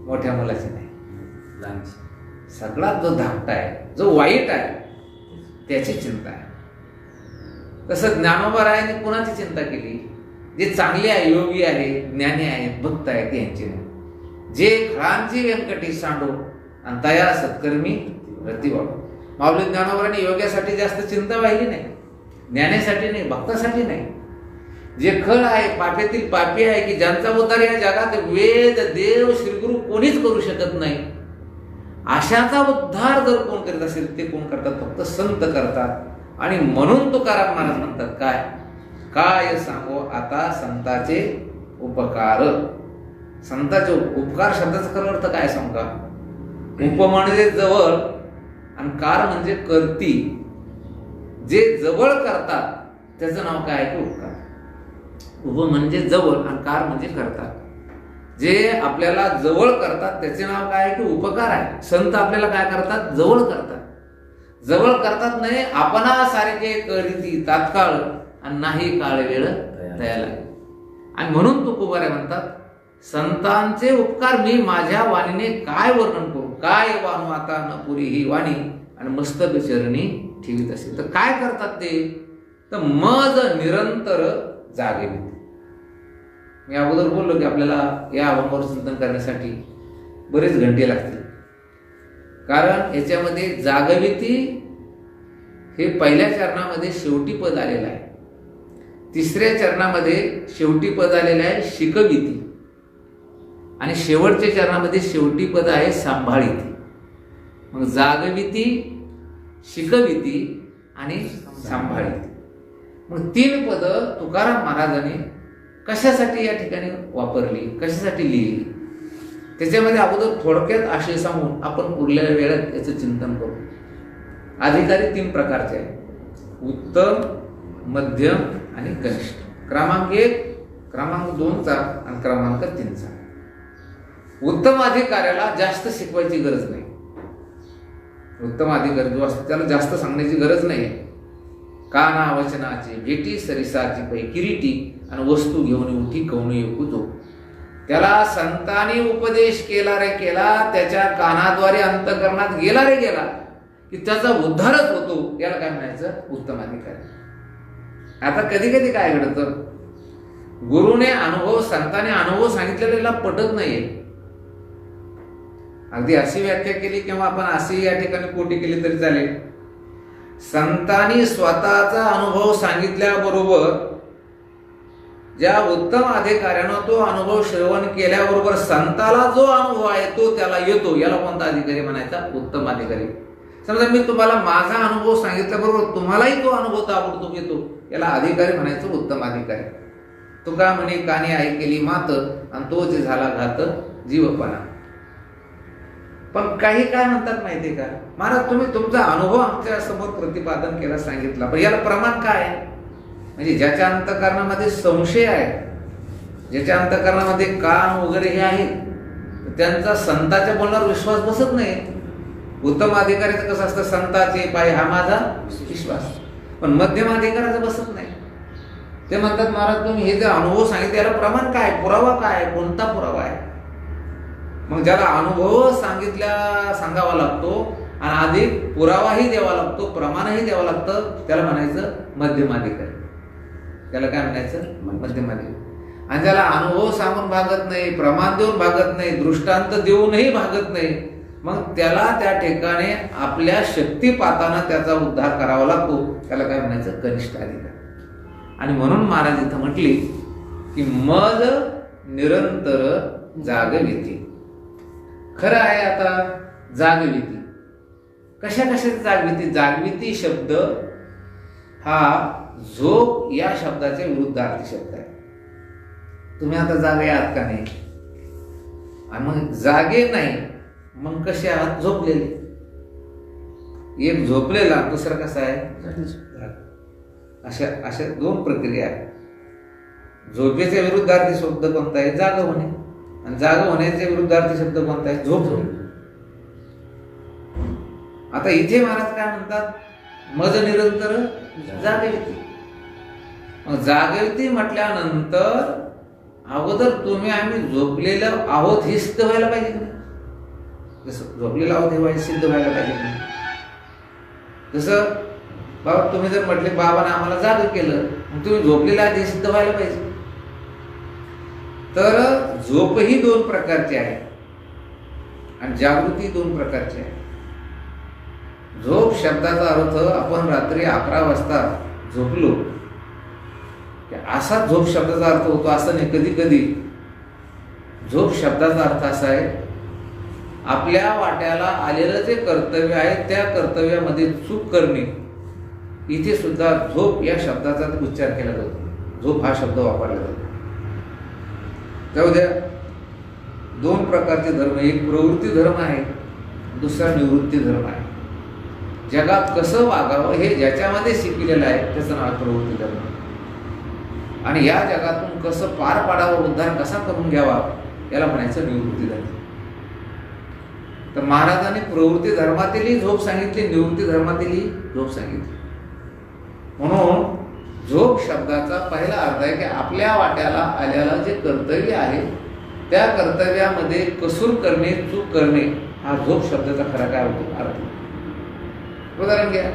मोठ्या मुलाची नाही. सगळ्यात जो धाकटा आहे, जो वाईट आहे, त्याची चिंता आहे. तसं ज्ञानोबारायांनी कोणाची चिंता केली? जे चांगले आहे, योगी आहे, ज्ञानी आहेत, भक्त आहेत, यांची नाही. जे खळांची व्यंकटी सांडो आणि तया सत्कर्मी रती वाढो. माऊली ज्ञानोबारांनी योग्यासाठी जास्त चिंता वाहिली नाही, ज्ञानासाठी नाही, भक्तासाठी नाही. जे खळ आहे, पाप्यातील पापी आहे, की ज्यांचा उद्धार या जगात वेद, देव, श्रीगुरु कोणीच करू शकत नाही, अशाचा उद्धार जर कोण करीत असेल ते कोण करतात? फक्त संत करतात. आणि म्हणून तुकाराम महाराज म्हणतात काय? काय सांगो आता संताचे उपकार. संताचे उपकार शब्दाचा खरा अर्थ काय सांगू का? उप म्हणजे जवळ आणि कार म्हणजे करती. जे जवळ करतात त्याचं नाव काय आहे? उपकार. उप म्हणजे जवळ आणि कार म्हणजे करतात. जे आपल्याला जवळ करतात त्याचे नाव काय आहे? की उपकार आहे. संत आपल्याला काय करतात? जवळ करतात. जवळ करतात नाही, आपणासारखे करीती तात्काळ आणि नाही काळ वेळ तयाला. आणि म्हणून तुकोबारे म्हणतात, संतांचे उपकार मी माझ्या वाणीने काय वर्णन करू? काय वाणू आता न पुरी ही वाणी आणि मस्तक चरणी ठेवीत असेल. तर काय करतात ते? तर मज निरंतर जागे. मी अगोदर बोललो की आपल्याला या अभंगावर चिंतन करण्यासाठी बरेच घंटे लागतील. कारण याच्यामध्ये जागविती हे पहिल्या चरणामध्ये शेवटी पद आलेलं आहे. तिसऱ्या चरणामध्ये शेवटी पद आलेलं आहे शिकविती, आणि शेवटच्या चरणामध्ये शेवटी पद आहे सांभाळिती. मग जागविती, शिकविती आणि सांभाळिती. मग 3 पद तुकाराम महाराजांनी कशासाठी या ठिकाणी वापरली, कशासाठी लिहिली, त्याच्यामध्ये अगोदर थोडक्यात आशय सांगून आपण उरलेल्या वेळात याचं चिंतन करू. अधिकारी 3 प्रकारचे आहेत: उत्तम, मध्यम आणि कनिष्ठ. क्रमांक 1, क्रमांक 2चा आणि क्रमांक 3चा. उत्तम अधिकाऱ्याला जास्त शिकवायची गरज नाही. उत्तम अधिकारी जो असतो त्याला जास्त सांगण्याची गरज नाही. काना वचनाची भेटी सरिसाची पै किरीटी, आणि वस्तू घेऊन उठी कवणी येऊ जो. त्याला संतांनी उपदेश केला रे केला, त्याच्या कानाद्वारे अंतकरणात गेला रे गेला की त्याचा उद्धारच होतो. याला काय म्हणायचं? उत्तम अधिकारी. आता कधी कधी काय घडतं, गुरुने अनुभव, संतांनी अनुभव सांगितलेला पटत नाहीये. अगदी अशी व्याख्या केली किंवा आपण अशी या ठिकाणी कोटी केली तरी चालेल. संतांनी स्वतःचा अनुभव सांगितल्याबरोबर ज्या उत्तम अधिकाऱ्यानं तो अनुभव श्रवण केल्याबरोबर संताला जो अनुभव आहे तो त्याला येतो, याला कोणता अधिकारी म्हणायचा? उत्तम अधिकारी. समजा मी तुम्हाला माझा अनुभव सांगितल्याबरोबर तुम्हालाही तो अनुभव ताबडतोब येतो, याला अधिकारी म्हणायचं उत्तम अधिकारी. तुका म्हणे कानी ऐकेली मात, आणि तो जे झाला घात जीवपणा. पण काही काय म्हणतात माहितीये का, महाराज तुम्ही तुमचा अनुभव आमच्या समोर प्रतिपादन केला, सांगितला, पण याला प्रमाण काय आहे? म्हणजे ज्याच्या अंतःकरणामध्ये संशय आहे, ज्याच्या अंतःकरणामध्ये काम वगैरे हे आहे, त्यांचा संतांच्या बोलण्यावर विश्वास बसत नाही. उत्तम अधिकाऱ्याचं कसं असतं, संताचे पाय हा माझा विश्वास. पण मध्यम अधिकाऱ्याचं बसत नाही. ते म्हणतात महाराज तुम्ही हे जे अनुभव सांगितले याला प्रमाण काय, पुरावा काय, कोणता पुरावा आहे? मग ज्याला अनुभव सांगावा लागतो आणि अधिक पुरावाही द्यावा लागतो, प्रमाणही द्यावं लागतं, त्याला म्हणायचं मध्यम अधिकारी. त्याला काय म्हणायचं? मध्यम अधिकारी. आणि ज्याला अनुभव सांगून भागत नाही, प्रमाण देऊन भागत नाही, दृष्टांत देऊनही भागत नाही, मग त्याला त्या ठिकाणी आपल्या शक्तिपातानं त्याचा उद्धार करावा लागतो, त्याला काय म्हणायचं? कनिष्ठ अधिकारी. आणि म्हणून महाराज इथं म्हटली की मज निरंतर जागविती. खरं आहे आता जागविती कशा कशाची जागविती? जागविती शब्द हा झोप या शब्दाच्या विरुद्धार्थी शब्द आहे. तुम्ही आता जागे आहात का नाही? आणि मग जागे नाही मग कसे आहात? झोपलेले. एक झोपलेला, दुसरा कसा आहे? अशा 2 प्रक्रिया आहेत. झोपेच्या विरुद्धार्थी शब्द कोणता आहे? जाग होणे. आणि जाग होण्याच्या विरुद्धार्थी शब्द कोणता आहे? झोप होणे. आता इथे महाराज काय म्हणतात? मज निरंतर जागविती. मग जागविती म्हटल्यानंतर अगोदर तुम्ही आम्ही झोपलेलो आहोत हे सिद्ध व्हायला पाहिजे की नाही? जसं झोपलेलं आहोत हे सिद्ध व्हायला पाहिजे की नाही? जसं बाबा तुम्ही जर म्हटले बाबाने आम्हाला जाग केलं, मग तुम्ही झोपलेला आहात हे सिद्ध व्हायला पाहिजे. तर झोपही 2 प्रकारची आहे आणि जागृती 2 प्रकारची आहे. झोप शब्दाचा अर्थ आपण रात्री 11 वाजता झोपलो असा झोप शब्दाचा अर्थ होतो असं नाही. कधी कधी झोप शब्दाचा अर्थ असा आहे, आपल्या वाट्याला आलेलं जे कर्तव्य आहे त्या कर्तव्यामध्ये चूक करणे. इथे सुद्धा झोप या शब्दाचा उच्चार केला जातो, झोप हा शब्द वापरला जातो. जाऊ द्या, 2 प्रकारचे धर्म, एक प्रवृत्ती धर्म आहे, दुसरा निवृत्ती धर्म आहे. जगात कसं वागावं हे ज्याच्यामध्ये शिकलेलं आहे त्याचं नाव प्रवृत्ती धर्म. आणि या जगातून कसं पार पाडावं, उद्धार कसा करून घ्यावा याला म्हणायचं निवृत्ती धर्म. तर महाराजांनी प्रवृत्ती धर्मातीलही झोप सांगितली, निवृत्ती धर्मातीलही झोप सांगितली. म्हणून झोप शब्दाचा पहिला अर्थ आहे की आपल्या वाट्याला आलेलं जे कर्तव्य आहे त्या कर्तव्यामध्ये कसूर करणे, चूक करणे हा झोप शब्दाचा खरा काय होतो अर्थ. उदाहरण घ्या,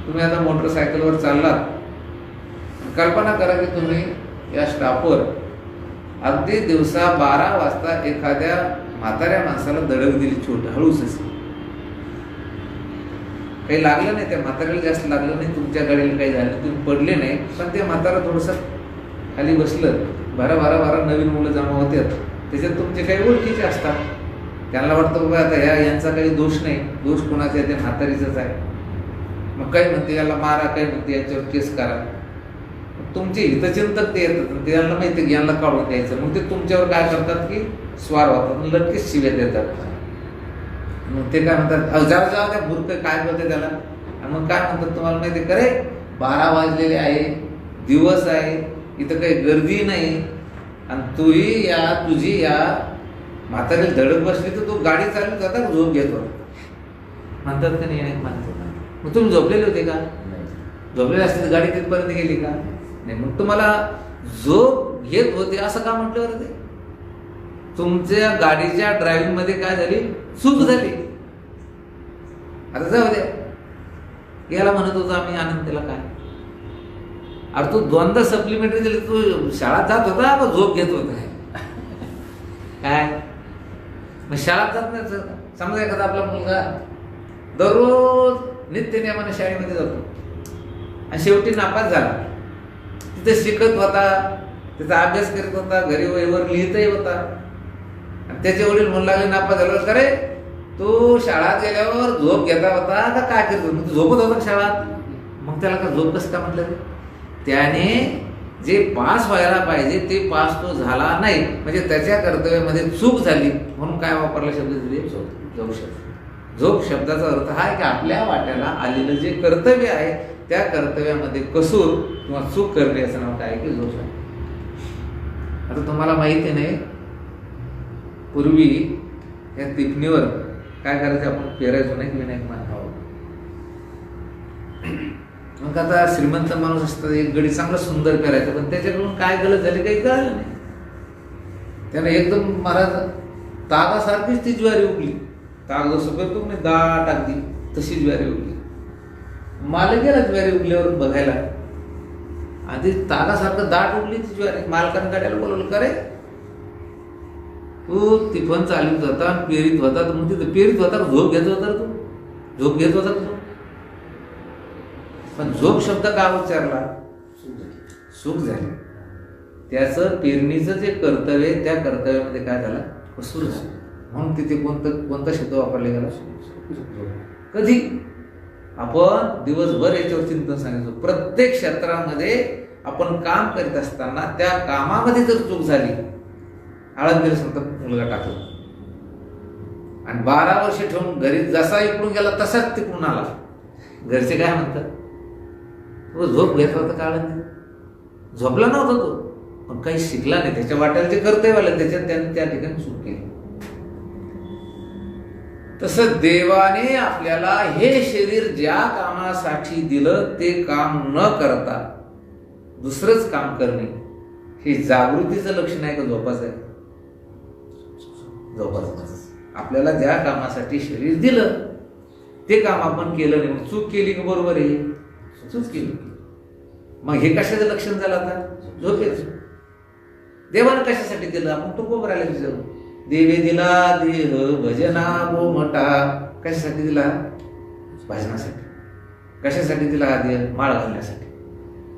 तुम्ही आता मोटरसायकलवर चाललात, कल्पना करा की तुम्ही या स्टॉपवर अगदी दिवसा 12 वाजता एखाद्या म्हाताऱ्या माणसाला धडक दिली, छोट हळूच असेल, काही लागलं नाही, त्या म्हाताऱ्याला जास्त लागलं नाही, तुमच्या गाडीला काही झालं, तुम्ही पडले नाही, पण ते म्हातारा थोडंसं खाली बसलं. बारा नवीन मुलं जमा होतात, त्याच्यात तुमचे काही ओळखीचे असतात. त्यांना वाटतं बाबा आता यांचा काही दोष नाही, दोष कोणाचा आहे, ते म्हातारीचाच आहे. मग काही म्हणते याला मारा, काही म्हणते यांच्यावर केस करा. तुमचे हितचिंतक ते येतात, त्यांना माहिती की यांना काढून द्यायचं. मग ते तुमच्यावर काय करतात की स्वार होतात, लगेच शिव्या देतात. मग ते काय म्हणतात, जाऊ त्या मूर्ख काय बोलते त्याला. आणि मग काय म्हणतात तुम्हाला माहिती करे, 12 वाजलेले आहे, दिवस आहे, इथं काही गर्दी नाही, आणि तुझी या म्हातारीला धडक बसली तर तू गाडी चालू जाता झोप घेतो म्हणतात का नाही अनेक माणसं. मग तुम्ही झोपलेले होते का? झोपलेले असते तर गाडी तिथपर्यंत गेली का? नाही. मग तुम्हाला झोप घेत होते असं का म्हटलं बरं? ते तुमच्या गाडीच्या ड्रायव्हिंग मध्ये काय झाली, चूक झाली. आता जाऊ द्या, याला म्हणत होतो आम्ही आनंदला काय, अरे तू 2दा सप्लिमेंटरी दिली, तू शाळेत जात होता का झोप घेत होता काय? मग शाळेत जात नाही. समजा एखादा आपला मुलगा दररोज नित्यनेमाने शाळेमध्ये जातो आणि शेवटी नापास झाला, तिथे शिकत होता, त्याचा अभ्यास करत होता, घरी वहीवर लिहितही होता, आणि त्याचे वडील म्हणू लागले नापास झाल्यावर, अरे तू शाळेत गेल्यावर झोप घेता होता का काय करत होता? तू झोपत होता शाळेत. मग त्याला का झोप कसं का म्हटलं? त्याने जे पास व्हायला पाहिजे ते पास तो झाला नाही, म्हणजे त्याच्या कर्तव्यामध्ये चूक झाली, म्हणून काय वापरला शब्द तिथे? झोप शब्द. झोप शब्दाचा अर्थ हा आहे की आपल्या वाट्याला आलेलं जे कर्तव्य आहे त्या कर्तव्यामध्ये कसूर किंवा चूक करणे असं नाव काय की झोप आहे. आता तुम्हाला माहिती नाही, पूर्वी या टिपणीवर काय करायचं, आपण पेरायचो नाही विनायक मानवावर. मग आता श्रीमंत माणूस असतात, एक गडी चांगला सुंदर पेरायचं, पण त्याच्याकडून काय गलत झाली काही कळलं नाही. त्यानं एकदम महाराज तागासारखीच ती ज्वारी उगली, ताग जसं करतो नाही दाट अगदी तशी ज्वारी उगली. माल गेला ज्वारी उगल्यावर बघायला, आधी तागासारखं दाट उगली ती ज्वारी. मालकानं गाड्याला बोलवलं, करे तू तिफन चालवीत होता, पेरीत होता, तर मग तिथं पेरीत होता, झोप घेत होता, तू झोप घेत होता तू. पण झोप शब्द का उच्चारला? चूक झाली. त्याचं पेरणीचं जे कर्तव्य, त्या कर्तव्यामध्ये काय झालं, कसूर झाला, म्हणून तिथे कोणता शब्द वापरला गेला? कधी आपण दिवसभर याच्यावर चिंतन सांगितलं, प्रत्येक क्षेत्रामध्ये आपण काम करीत असताना त्या कामामध्ये जर चूक झाली, आळंदीला सांगतात मुलगा टाकला आणि 12 वर्ष ठेवून घरी जसा इकडून गेला तसाच तिकडून आला, घरचे काय म्हणतात? तो झोप घेतला होता का आळंदीत? झोपला नव्हता तो, पण काही शिकला नाही, त्याच्या वाट्याला जे कर्तव्य आलं त्याच्यात त्याने त्या ठिकाणी चूक केली. तसं देवाने आपल्याला हे शरीर ज्या कामासाठी दिलं ते काम न करता दुसरंच काम करणे हे जागृतीचं लक्षण आहे का झोपाचं आहे? झोपाचं. आपल्याला ज्या कामासाठी शरीर दिलं ते काम आपण केलं नाही, मग चूक केली का? बरोबर आहे, चूक केली. मग हे कशाचं लक्षण झालं? आता झोपेचं. देवानं कशासाठी दिलं? आपण तो कोबरायला विचारू, देवे दिला देह भजना मोठा. कशासाठी दिला? भजनासाठी. कशासाठी दिला हा देह? माळ घालण्यासाठी.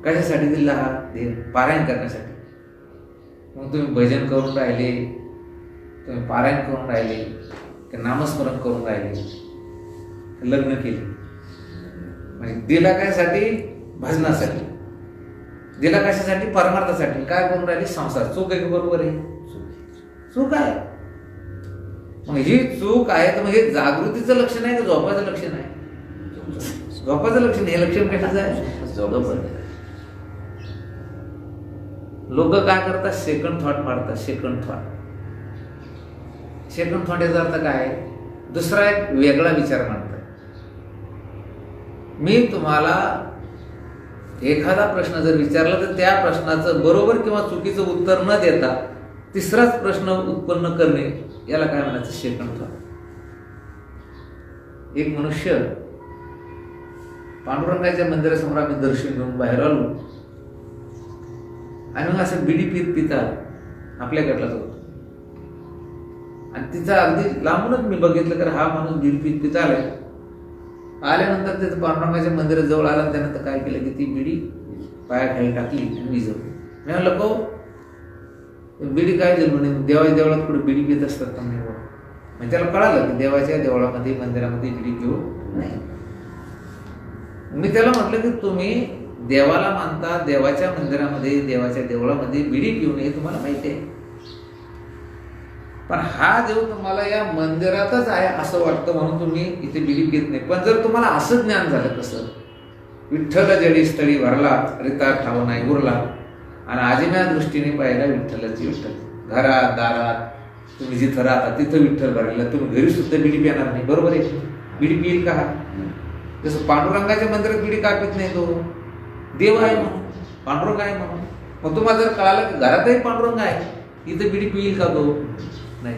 कशासाठी दिला हा देह? पारायण करण्यासाठी. मग तुम्ही भजन करून राहिले, तुम्ही पारायण करून राहिले, की नामस्मरण करून राहिले, लग्न केले, म्हणजे दिला कशासाठी? भजनासाठी. दिला कशासाठी? परमार्थासाठी. काय करून राहिले? संसार. चूक आहे की बरोबर आहे? चूक आहे. मग ही चूक आहे तर मग हे जागृतीचं लक्षण आहे का झोपाचं लक्षण आहे? झोपाचं लक्षण. हे लक्षण कशाचं आहे? झोपाचं. लोक काय करतात? सेकंड थॉट मारतात. Second thought. सेकंड थॉट याचा अर्थ काय? दुसरा एक वेगळा विचार मांडतात. मी तुम्हाला एखादा प्रश्न जर विचारला तर त्या प्रश्नाचं बरोबर किंवा चुकीचं उत्तर न देता तिसराच प्रश्न उत्पन्न करणे याला काय म्हणायचं? Second thought. एक मनुष्य पांडुरंगाच्या मंदिरासमोर आम्ही दर्शन घेऊन बाहेर आलो आणि मग असं बिडी पिता आपल्या गटला होतो आणि तिचा अगदी लांबूनच मी बघितलं तर हा माणूस बिडी पित आलाय आल्यानंतर तिथं पांडुरंगाच्या मंदिराजवळ आला, त्यानंतर काय केलं की ती बिडी पायाखाली टाकली आणि विजवली. मी म्हणलं को बिडी काय झाली म्हणे, देवाच्या देवळात कुठे बिडी पित असतात का म्हणे. म्हणजे त्याला कळालं की देवाच्या देवळामध्ये मंदिरामध्ये बिडी पिऊ नाही. मी त्याला म्हटलं की तुम्ही देवाला मानता, देवाच्या मंदिरामध्ये देवाच्या देवळामध्ये बिडी पिऊ नये तुम्हाला माहिती आहे, पण हा देव तुम्हाला या मंदिरातच आहे असं वाटतं म्हणून तुम्ही इथे बिडी पित नाही. पण जर तुम्हाला असं ज्ञान झालं कसं, विठ्ठल जडी स्थळी भरला रिता ठाव नाही उरला, आणि आजीम्या दृष्टीने पाहिला विठ्ठलाची विठ्ठल. घरात दारात तुम्ही जिथं राहता तिथं विठ्ठल भरलेला, तुम्ही घरी सुद्धा बिडी पिणार नाही. बरोबर आहे, बिडी पिईल का? जसं पांडुरंगाच्या मंदिरात बिडी का पित नाही, तो देव आहे म्हणून, पांडुरंग आहे म्हणून. मग तुम्हाला जर कळालं की घरातही पांडुरंग आहे, इथं बिडी पिईल का तो? नाही.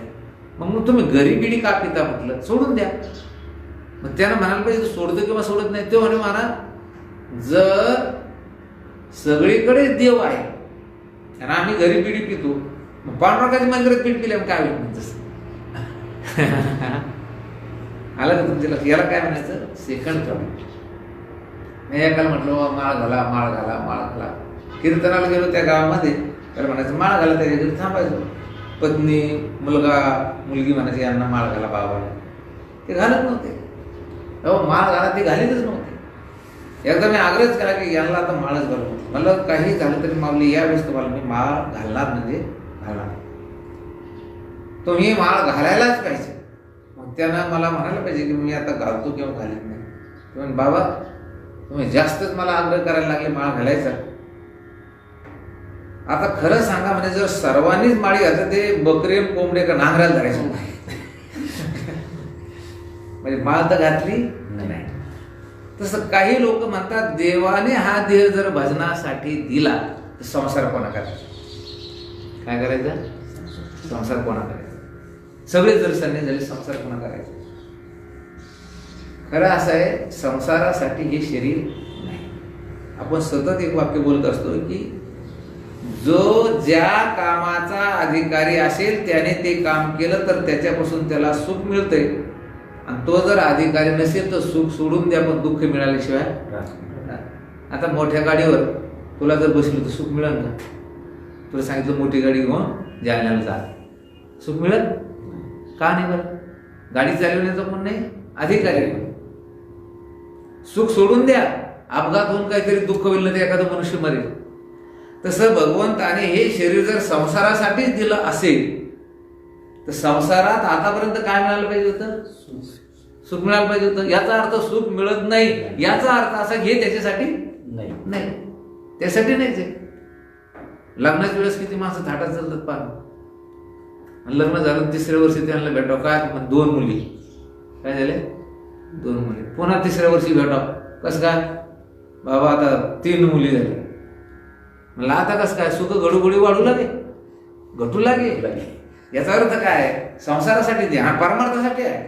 मग तुम्ही घरी बिडी का पिता म्हटलं, सोडून द्या. मग त्यानं म्हणायला पाहिजे सोडतो किंवा सोडत नाही. ते म्हणे महाराज जर सगळीकडे देव आहे आणि आम्ही घरी बिडी पितो, मग पांडुरंगाच्या मंदिरात बिडी पिल्या काय होईल म्हणजे आलं का तुमच्या लक्ष? याला काय म्हणायचं, सेकंड प्रॉब्लेम. मी एकाला म्हटलं माळ घाला माळ घाला माळ घाला. कीर्तनाला गेलो त्या गावामध्ये, त्याला म्हणायचं माळ घाला, त्याच्या घरी थांबायचं. पत्नी मुलगा मुलगी म्हणायची यांना माळ घाला बाबा, ते घालत नव्हते. अहो माळ घाला ते घालीतच नव्हते. एकदा मी आग्रहच केला की यांना आता माळच घालू. मला काही झालं तरी माऊली यावेळेस तुम्हाला मी माळ घालणार म्हणजे घालणार, तुम्ही माळ घालायलाच पाहिजे. मग त्यानं मला म्हणायला पाहिजे की मी आता घालतो किंवा घालीत नाही. तुम्ही बाबा तुम्ही जास्तच मला आग्रह करायला लागले माळ घालायचा. आता खरं सांगा म्हणजे जर सर्वांनीच माळी घालतात ते बकरी कोंबडे का नांगराला धरायचे म्हणजे माळ तर घातली नाही. तसं काही लोक म्हणतात देवाने हा देह जर भजनासाठी दिला तर संसार कोणा करायचा, काय करायचं, संसार कोणा करायचा. सगळे जर संन्यास झाले संसार कोणा करायचा. खरं असं आहे संसारासाठी हे शरीर नाही. आपण सतत एक वाक्य बोलत असतो की जो ज्या कामाचा अधिकारी असेल त्याने ते काम केलं तर त्याच्यापासून त्याला सुख मिळते, आणि तो जर अधिकारी नसेल तर सुख सोडून द्या पण दुःख मिळाल्याशिवाय. आता मोठ्या गाडीवर तुला जर बसली तर सुख मिळेल का? तुला सांगितलं मोठी गाडी घेऊन जालन्याला जा, सुख मिळेल का? नाही. बरं गाडी चालवण्याचं पण नाही, अधिकारी सुख सोडून द्या. अपघात होऊन काहीतरी दुःख होईल ना, ते एखादं मनुष्य मरेल. तसं भगवंताने हे शरीर जर संसारासाठीच दिलं असेल तर संसारात आतापर्यंत काय मिळालं पाहिजे होतं, सुख मिळालं पाहिजे होतं. याचा अर्थ सुख मिळत नाही याचा अर्थ असा घे त्याच्यासाठी नाही, त्यासाठी नाहीच आहे. लग्नाच्या वेळेस किती माणसं थाटात चालतात पाहून, लग्न झालं तिसऱ्या वर्षी त्यांना भेटाव काय, मग 2 मुली, काय झाले 2 मुली. पुन्हा तिसऱ्या वर्षी भेटाव, कसं काय बाबा आता 3 मुली झाल्या. मला आता कसं काय सुख घडूघडी वाढू लागे, घटू लागे. याचा अर्थ काय, संसारासाठी द्या, परमार्थासाठी आहे.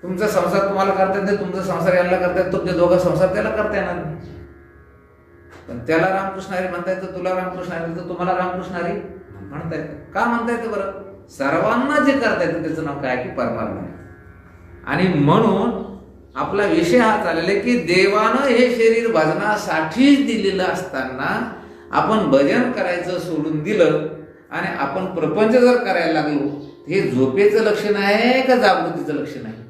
तुमचा संसार तुम्हाला करता येत नाही, तुमचा संसार याला करता येत, तुमच्या दोघा संसार त्याला करता येणार नाही. पण त्याला रामकृष्ण हरी म्हणता येतं, तुला रामकृष्ण हरी तर तुम्हाला रामकृष्ण हरी म्हणता येतं. का म्हणता येतं बरं? सर्वांना जे करता येतं त्याचं नाव काय की परमार्थ. आणि म्हणून आपला विषय हा चाललेला आहे की देवानं हे शरीर भजनासाठीच दिलेलं असताना आपण भजन करायचं सोडून दिलं आणि आपण प्रपंच जर करायला लागलो, हे झोपेचं लक्षण आहे का जागृतीचं लक्षण आहे?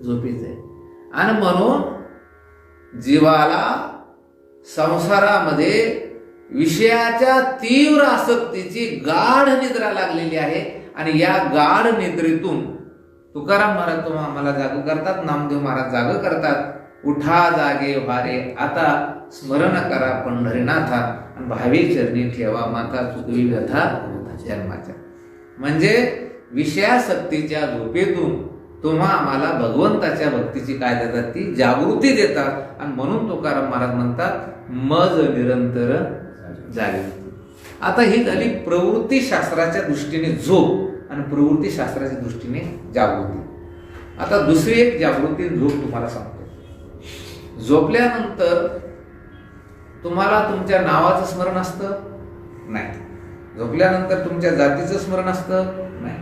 झोपेचं आहे. आणि म्हणून जीवाला संसारामध्ये विषयाच्या तीव्र आसक्तीची गाढ निद्रा लागलेली आहे. आणि या गाढ निद्रेतून तुकाराम महाराज तो आम्हाला जाग करतात, नामदेव महाराज जाग करतात. उठा जागे वारे आता, स्मरण करा पंढरीनाथा, आणि भावी चरणी ठेवा माता, चुकवी व्यथा जन्माच्या. म्हणजे विषयासक्तीच्या झोपेतून तुम्हा आम्हाला भगवंताच्या भक्तीची काय देतात, ती जागृती देतात. आणि म्हणून तुकाराम महाराज म्हणतात मज निरंतर जागृती. आता ही झाली प्रवृत्ती शास्त्राच्या दृष्टीने झोप आणि प्रवृत्ती शास्त्राच्या दृष्टीने जागृती. आता दुसरी एक जागृती झोप तुम्हाला सांगतो. झोपल्यानंतर तुम्हाला तुमच्या नावाचं स्मरण असतं नाही, झोपल्यानंतर तुमच्या जातीचं स्मरण असतं नाही,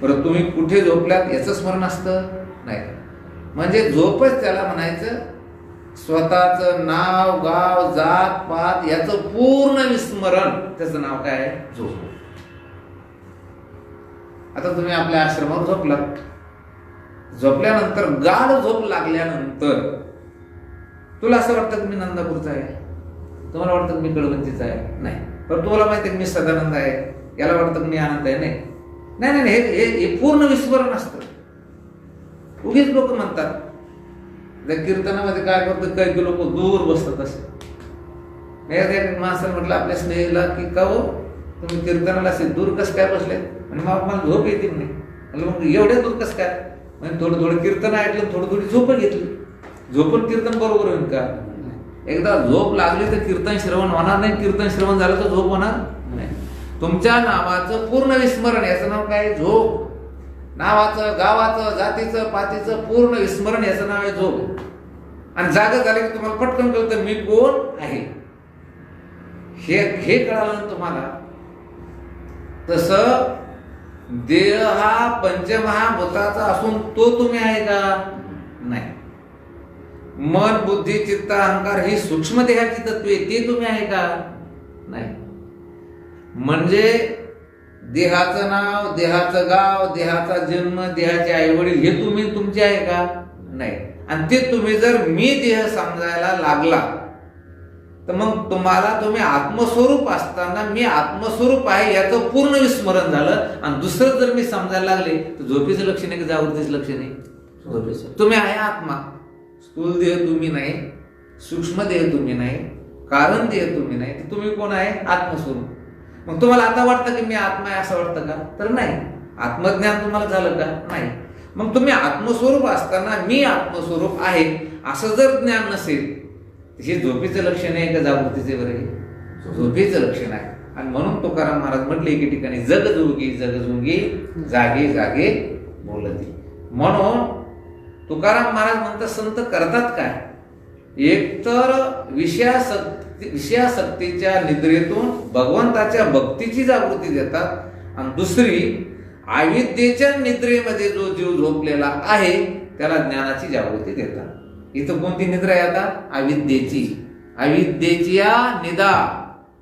बरं तुम्ही कुठे झोपल्यात याचं स्मरण असतं नाही. म्हणजे झोपच त्याला म्हणायचं स्वतःचं नाव गाव जात पात याचं पूर्ण विस्मरण, त्याचं नाव काय आहे? झोप. आता तुम्ही आपल्या आश्रमावर झोपलात, झोपल्यानंतर गाढ झोप लागल्यानंतर तुला असं वाटतं की मी नंदापूरचा आहे, तुम्हाला वाटतं की मी कळवंतीचा आहे? नाही. पण तुम्हाला माहिती आहे की मी सदानंद आहे, याला वाटतं की मी आनंद आहे? नाही नाही नाही, हे पूर्ण विस्मरण असतं. उगीच लोक म्हणतात, त्या कीर्तनामध्ये काय करतात, काही लोक दूर बसतात. असे मी माणसाला म्हटलं आपल्या स्नेहीला की का हो तुम्ही कीर्तनाला असे दूर कस काय बसले? म्हणजे मग मला झोप येते म्हणे. म्हणलं मग एवढ्या दूर कस काय? म्हणजे थोडं थोडं कीर्तन ऐकलं, थोडी थोडी झोप घेतली. झोपून कीर्तन बरोबर होईल का? एकदा झोप लागली तर कीर्तन श्रवण होणार नाही, कीर्तन श्रवण झालं तर झोप होणार नाही. तुमच्या नावाचं पूर्ण विस्मरण, याचं नाव काय? झोप. नावाचं, गावाचं, जातीचं, पातीचं पूर्ण विस्मरण, याचं नाव आहे झोप. आणि जागा झालं की तुम्हाला पटकन कळतं मी कोण आहे. हे कळालं ना तुम्हाला. तसं देह हा पंचमहाभूताचा असून तो तुम्ही आहे का? नाही. मन बुद्धी चित्त अहंकार ही सूक्ष्म देहाची तत्वे, ते तुम्ही आहे का? नाही. म्हणजे देहाचं नाव, देहाचं गाव, देहाचा जन्म, देहाचे आई वडील हे तुम्ही तुमचे आहे का? नाही. आणि ते तुम्ही जर मी देह समजायला लागला तर मग तुम्ही आत्मस्वरूप असताना मी आत्मस्वरूप आहे याचं पूर्ण विस्मरण झालं. आणि दुसरं जर मी समजायला लागले तर झोपेचं लक्षण आहे की जागृतीचं लक्षण आहे? झोपेचं. तुम्ही आहे आत्मा. स्थूल देह तुम्ही नाही, सूक्ष्म देह तुम्ही नाही, कारण देह तुम्ही नाही. तुम्ही कोण आहे? आत्मस्वरूप. मग तुम्हाला आता वाटतं की मी आत्मा आहे असं वाटतं का? तर नाही. आत्मज्ञान तुम्हाला झालं का? नाही. मग तुम्ही आत्मस्वरूप असताना मी आत्मस्वरूप आहे असं जर ज्ञान नसेल, हे झोपेचं लक्षण आहे का जागृतीचे? बरे झोपेचं लक्षण आहे. आणि म्हणून तुकाराम महाराज म्हटले एके ठिकाणी, जग जोगी जग जोगी जागे जागे बोलती. म्हणून तुकाराम महाराज म्हणतात संत करतात काय? एकतर विषयासक्तीच्या निद्रेतून भगवंताच्या भक्तीची जागृती देतात, आणि दुसरी अविद्येच्या निद्रेमध्ये जो जीव झोपलेला आहे त्याला ज्ञानाची जागृती देतात. इथं कोणती निद्रा आहे आता? अविद्येची. अविद्येची या निदा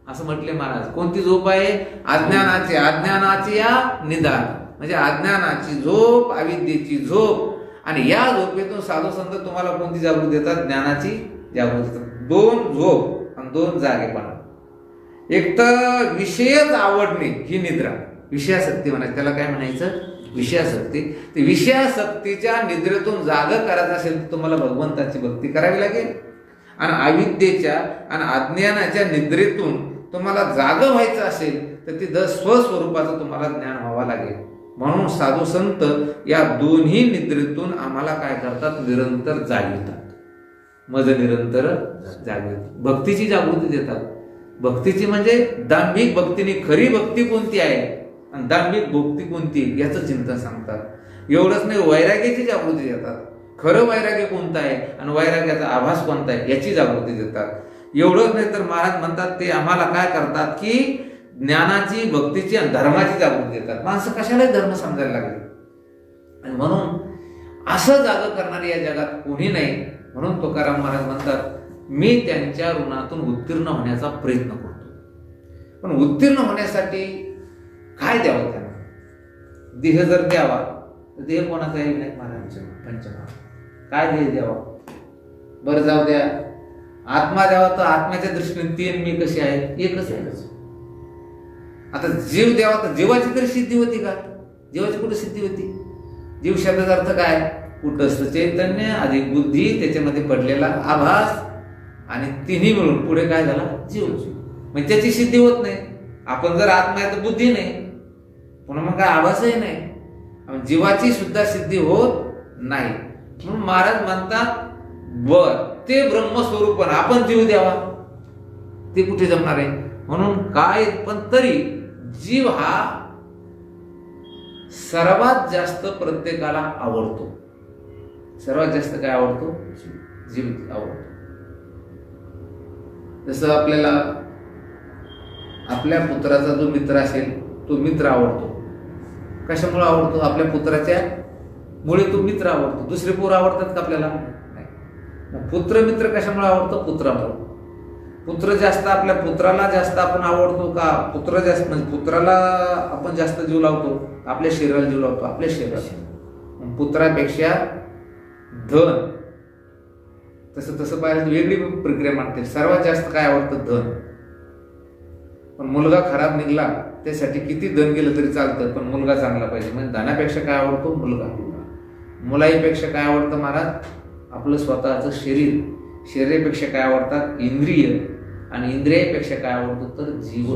असं म्हटले महाराज. कोणती झोप आहे? अज्ञानाची. अज्ञानाची या निदा म्हणजे अज्ञानाची झोप, अविद्येची झोप. आणि या झोपेतून साधू संत तुम्हाला कोणती जागृती देतात? ज्ञानाची जागृती देतात. दोन झोप आणि दोन जागेपणा. एक तर विषयच आवडणे ही निद्रा, विषयासक्ती म्हणायचं. त्याला काय म्हणायचं? विषयासक्ती. ते विषयासक्तीच्या निद्रेतून जाग करायचं असेल तर तुम्हाला भगवंताची भक्ती करावी लागेल. आणि अविद्येच्या आणि अज्ञानाच्या निद्रेतून तुम्हाला जाग व्हायचं असेल तर तिथं स्वस्वरूपाचं तुम्हाला ज्ञान व्हावं लागेल. म्हणून साधू संत या दोन्ही निद्रेतून आम्हाला काय करतात? निरंतर जागवितात. मज निरंतर जागवितात. भक्तीची जागृती देतात. भक्तीची म्हणजे दांभिक भक्तीने खरी भक्ती कोणती आहे आणि दांभिक भक्ती कोणती याचं चिंतन सांगतात. एवढंच नाही, वैराग्याची जागृती देतात. खरं वैराग्य कोणतं आहे आणि वैराग्याचा आभास कोणता आहे याची जागृती देतात. एवढंच नाही तर महाराज म्हणतात ते आम्हाला काय करतात की ज्ञानाची, भक्तीची आणि धर्माची जागृती देतात. माणसं कशालाही धर्म समजायला लागले. आणि म्हणून असं जाग करणारे या जगात कोणी नाही. म्हणून तुकाराम महाराज म्हणतात मी त्यांच्या ऋणातून उत्तीर्ण होण्याचा प्रयत्न करतो. पण उत्तीर्ण होण्यासाठी काय द्यावं त्यांना? देह जर द्यावा तर देह कोणाचा आहे? विनायक महाराजांचा पंचमहा. काय देह द्यावा? बरं जाऊ द्या, आत्मा द्यावा तर आत्म्याच्या दृष्टीने तीन मी कशी आहे? एकच आहे. आता जीव द्यावा तर जीवाची तरी सिद्धी होती का? जीवाची कुठे सिद्धी होती? जीव शब्दाचा अर्थ काय? कुटस्थ चैतन्य अधिक बुद्धी, त्याच्यामध्ये पडलेला आभास, आणि तिन्ही मिळून पुढे काय झाला? जीव. म्हणजे त्याची सिद्धी होत नाही. आपण जर आत्मा आहे तर बुद्धी नाही, पुन्हा मग काय आभासही नाही. जीवाची सुद्धा सिद्धी होत नाही. म्हणून महाराज म्हणतात बर ते ब्रह्मस्वरूप आपण जीव द्यावा, ते कुठे जमणार आहे? म्हणून काय पण तरी जीव हा सर्वात जास्त प्रत्येकाला आवडतो. सर्वात जास्त काय आवडतो? जीव आवडतो. जसं आपल्याला आपल्या पुत्राचा जो मित्र असेल तो मित्र आवडतो. कशामुळे आवडतो? आपल्या पुत्राच्या मुळे तो मित्र आवडतो. दुसरे पोरं आवडतात का आपल्याला? नाही. मग पुत्र मित्र कशामुळे आवडतो? पुत्रामुळे. पुत्र जास्त, आपल्या पुत्राला जास्त आपण आवडतो का? पुत्र जास्त म्हणजे पुत्राला आपण जास्त जीव लावतो, आपल्या शरीराला जीव लावतो, आपल्या शरीराला. पुत्रापेक्षा धन, तसं तसं पाहिलं वेगळी प्रक्रिया मानते. सर्वात जास्त काय आवडतं? धन. पण मुलगा खराब निघाला त्यासाठी किती धन गेलं तरी चालतं, पण मुलगा चांगला पाहिजे. म्हणजे धनापेक्षा काय आवडतो? मुलगा. मुलाईपेक्षा काय आवडतं महाराज? आपलं स्वतःचं शरीर. शरीरापेक्षा काय आवडतात? इंद्रिय. आणि इंद्रियापेक्षा काय आवडतो? तर जीव.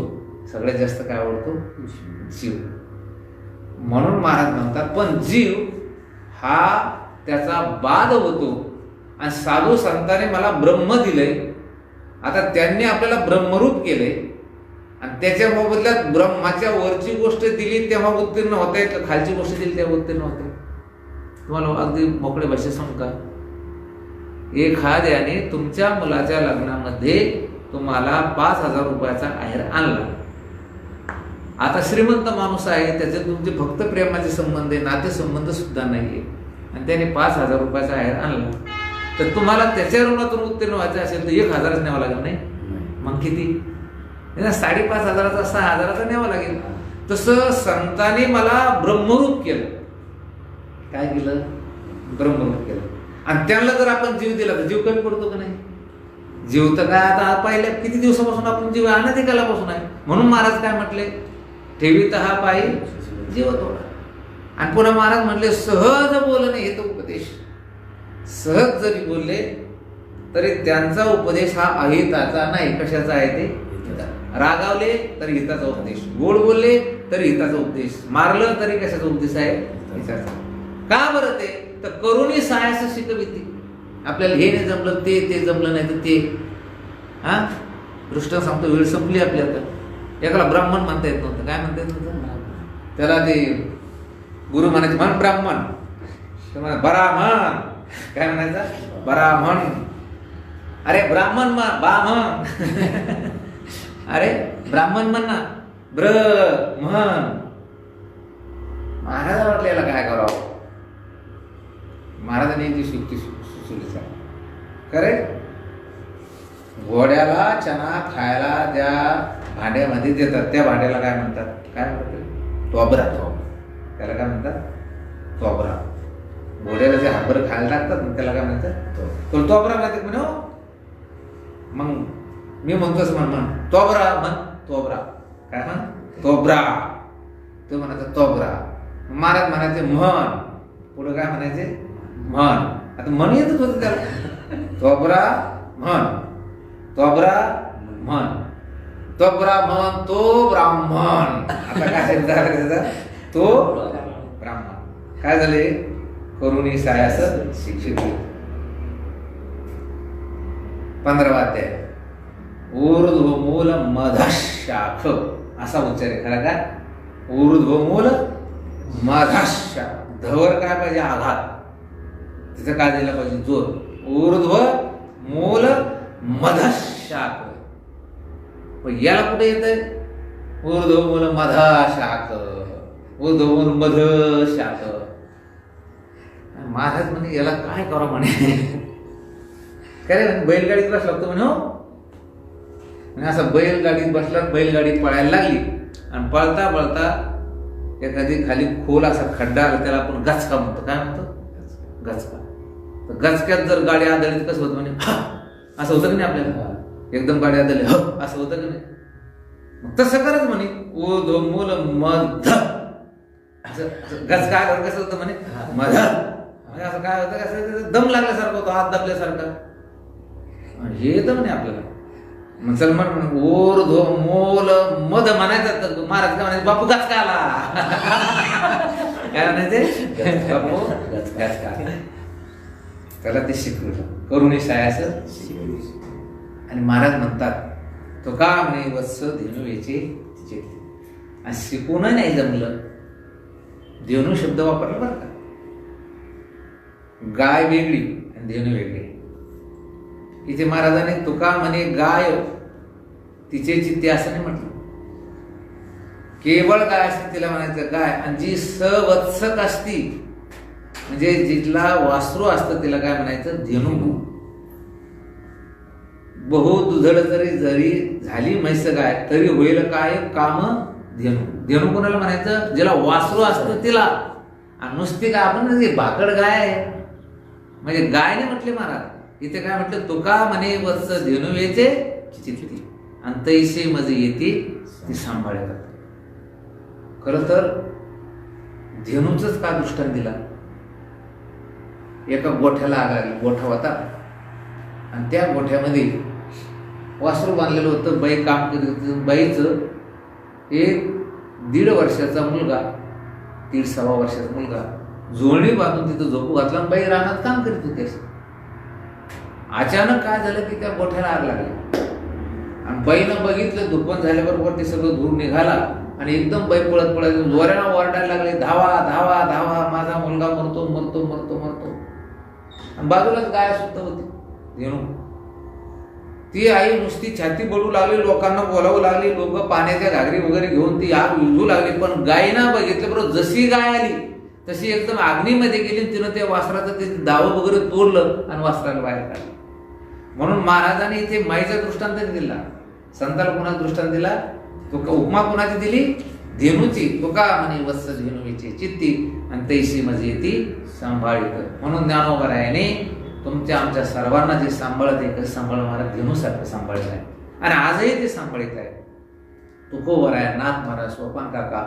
सगळ्यात जास्त काय आवडतो? जीव. म्हणून महाराज म्हणतात पण जीव हा त्याचा बाद होतो. आणि साधू संतांनी मला ब्रह्म दिलंय, आता त्यांनी आपल्याला ब्रह्मरूप केलंय आणि त्याच्या मोबदल्यात ब्रह्माच्या वरची गोष्ट दिली तेव्हा उत्तीर्ण होते, खालची गोष्ट दिली तेव्हा उत्तीर्ण होते. तुम्हाला अगदी मोकळ्या भाषेत सांगू का? एखाद्याने तुमच्या मुलाच्या लग्नामध्ये तुम्हाला 5,000 रुपयाचा आहेर आणला. आता श्रीमंत माणूस आहे, त्याचे तुमचे फक्त प्रेमाचे संबंध आहे, नातेसंबंध सुद्धा नाहीये, आणि त्याने 5,000 रुपयाचा आहेर आणला, तर तुम्हाला त्याच्या ऋणातून उत्तीर्ण व्हायचं असेल तर 1,000च न्यावं लागेल. नाही मग किती? 5,500चा 6,000चा न्यावं लागेल. तसं संतांनी मला ब्रह्मरूप केलं. काय केलं? ब्रह्मरूप केलं. आणि त्यांना जर आपण जीव दिला तर जीव कमी पडतो का नाही? जीव तर काय आता पहिल्या किती दिवसापासून आपण जीव अनादिकालापासून आहे. म्हणून महाराज काय म्हटले? ठेवीत हा पायी जीव तोडा. आणि पुन्हा महाराज म्हटले सहज बोलणे हे तो उपदेश. सहज जरी बोलले तरी त्यांचा उपदेश हा अहिताचा नाही. कशाचा आहे ते? रागावले तरी हिताचा उपदेश, गोड बोलले तरी हिताचा उपदेश, मारलं तरी कशाचा उपदेश आहे? हिताचा. का बरं ते? तर करुणी सायास शिकविती. आपल्याला हे नाही जमलं, ते जमलं नाही तर ते. हा दृष्ट सांगतो, वेळ संपली आपली. आता एकाला ब्राह्मण म्हणता येत नव्हतं. काय म्हणता येत नव्हतं? त्याला ते गुरु म्हणायचे म्हण ब्राह्मण, ब्राह्मण काय म्हणायचं? ब्राह्मण. अरे ब्राह्मण म्हण. अरे ब्राह्मण म्हण ना, ब्रह्मण. महाराज वाटलेला काय करावं? महाराजांनी ती युक्ती सुचवली. खरे घोड्याला चना खायला ज्या भांड्यामध्ये देतात त्या भांड्याला काय म्हणतात? काय म्हणतात? तोबरा. त्याला काय म्हणतात? तोबरा. घोड्याला जे हरभर खायला टाकतात त्याला काय म्हणतात? तोबरा म्हणतात म्हणे. मग मी म्हणतो असं म्हण तोबरा. म्हण तोबरा. काय म्हण? तोबरा. तो म्हणायचं तोबरा. महाराज म्हणायचे म्हण. पुढे काय म्हणायचे? म्हण. आता म्हण येतच होतं त्याला. तोबरा म्हण, तोबरा म्हण, तोबरा म्हण तो ब्राह्मण. आता काय झालं? तो ब्राह्मण. काय झाले? करुणी सायास शिक्षित. 15वा अध्याय. ऊर्ध्वमूल मधशाख असा उच्चार आहे. खरा का? ऊर्ध्वमूल मधशाख. धवर काय पाहिजे? आघात. तिथं काय दिला पाहिजे? जोर. ऊर्ध्व मूल मधशाख. याला कुठे येत आहे? ऊर्ध्वमूल मधशाख. ऊर्ध्वमूल मधशाख. महाराज म्हणे याला काय करा म्हणे? काय बैलगाडीत बसला लागतो म्हणे. हो असं बैलगाडीत बसला, बैलगाडी पळायला लागली आणि पळता पळता एखादी खाली खोल असा खड्डा आला, त्याला आपण गचका म्हणतो. काय म्हणतो? गचका. तर गचक्यात जर गाडी आदळली कसं होतं म्हणे? असं होतं की नाही आपल्याला? एकदम गाडी आदळली असं होतं की नाही? मग तसं करत म्हणे ऊर्ध्वमूल मध. असं गचका आल्यावर कसं होतं म्हणे? मध. असं काय होतं? कसं दम लागल्यासारखं होतं, हात दाबल्यासारखं. हे तर म्हणे आपल्याला मुसलमान म्हणून ऊर्ध्वमूल मध म्हणायचं. तर महाराज काय म्हणायचे? बापू गचका आला. काय म्हणायचे? बापू गचका. त्याला ते शिकवलं. करुणी सायास. आणि महाराज म्हणतात तो का म्हणे? वत्स धेनू याचे तिचे. आणि शिकून नाही जमलं. धेनू शब्द वापरला बरं का. गाय वेगळी आणि धेनू वेगळी. इथे महाराजांनी तुका म्हणे गाय तिचे चित्ते असं नाही म्हटलं. केवळ गाय असते तिला म्हणायचं गाय. आणि जी सवत्सक असती म्हणजे जिथला वासरू असतं तिला काय म्हणायचं, धेनू. बहु दुधड जरी झाली म्हैस गाय, तरी होईल काय काम धेनू. धेनू कोणाला म्हणायचं, जिला वासरू असतं तिला. आणि नुसती काय आपण भाकड गाय आहे म्हणजे गाय नाही म्हटले महाराज. इथे काय म्हटलं, तुका म्हणे वत्स धेनू येते चित्ती आणि तैसे मज येते ती सांभाळतात. खर तर धेनूच का दृष्टांत दिला. एका गोठ्याला आग लागली. गोठा होता आणि त्या गोठ्यामध्ये वासरू बांधलेलं होतं. बाई काम करीत होती. बाईचं एक 1.5 वर्षाचा मुलगा, 1.5-1.25 वर्षाचा मुलगा जोडणी बांधून तिथं झोपू घातला आणि बाई रानात काम करीत होती. अचानक काय झालं की त्या गोठ्याला आग लागली आणि बाईनं बघितलं. दुपण झाल्याबरोबर ते सगळं धूर निघाला आणि एकदम बाई पळत जोरानं ओरडायला लागले, धावा धावा धावा, माझा मुलगा मरतो मरतो मरतो मरतो. आणि बाजूलाच गाय सुद्धा होती धेनू. ती आई नुसती छाती बडू लागली, लोकांना बोलावं लागली. लोक पाण्याच्या घागरी वगैरे घेऊन ती आग विझू लागली. पण गायीनं बघितलं बरोबर जशी गाय आली तशी एकदम अग्नीमध्ये गेली. तिनं त्या वासराचं ते दावं वगैरे तोडलं आणि वासराला बाहेर काढलं. म्हणून महाराजांनी इथे माईचा दृष्टांत दिला. संताला कोणाचा दृष्टांत दिला, तो उपमा कोणाची दिली, धेनूची. तो का म्हणे वत्स धेनूची चित्ती आणि तैशी मज येती सांभाळित. म्हणून ज्ञानोबरायाने तुमच्या आमच्या सर्वांना जे सांभाळत आहे, कसं सांभाळ महाराज धेनूसारखं सांभाळत आहे आणि आजही ते सांभाळित आहे. तुकोबराया, नाथ महाराज, सोपान काका,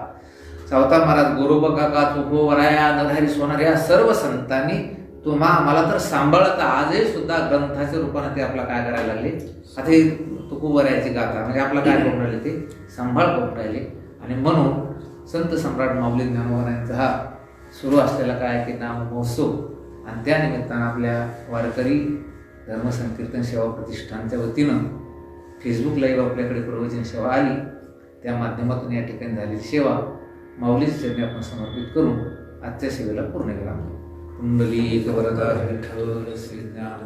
सावता महाराज, गोरोबा काका, तुकोबराया, नरहरी सोनार या सर्व संतांनी मला तर सांभाळत. आजही सुद्धा ग्रंथाच्या रूपाने ते आपला काय करायला लागले. आता हे तुकोबरायाची गाथा म्हणजे आपला काय करून राहिले, ते सांभाळ करून राहिले. आणि म्हणून संत सम्राट माऊली ज्ञानोबरायांचा हा सुरू असलेला काय की नाम महोत्सव. आणि त्या निमित्तानं आपल्या वारकरी धर्मसंकीर्तन सेवा प्रतिष्ठानच्या वतीनं फेसबुक लाईव्ह आपल्याकडे प्रवचन सेवा आली. त्या माध्यमातून या ठिकाणी झालेली सेवा माऊलीच्या चरणी आपण समर्पित करून आजच्या सेवेला पूर्ण केला. कुंडली वरदा विठ्ठल श्री ज्ञान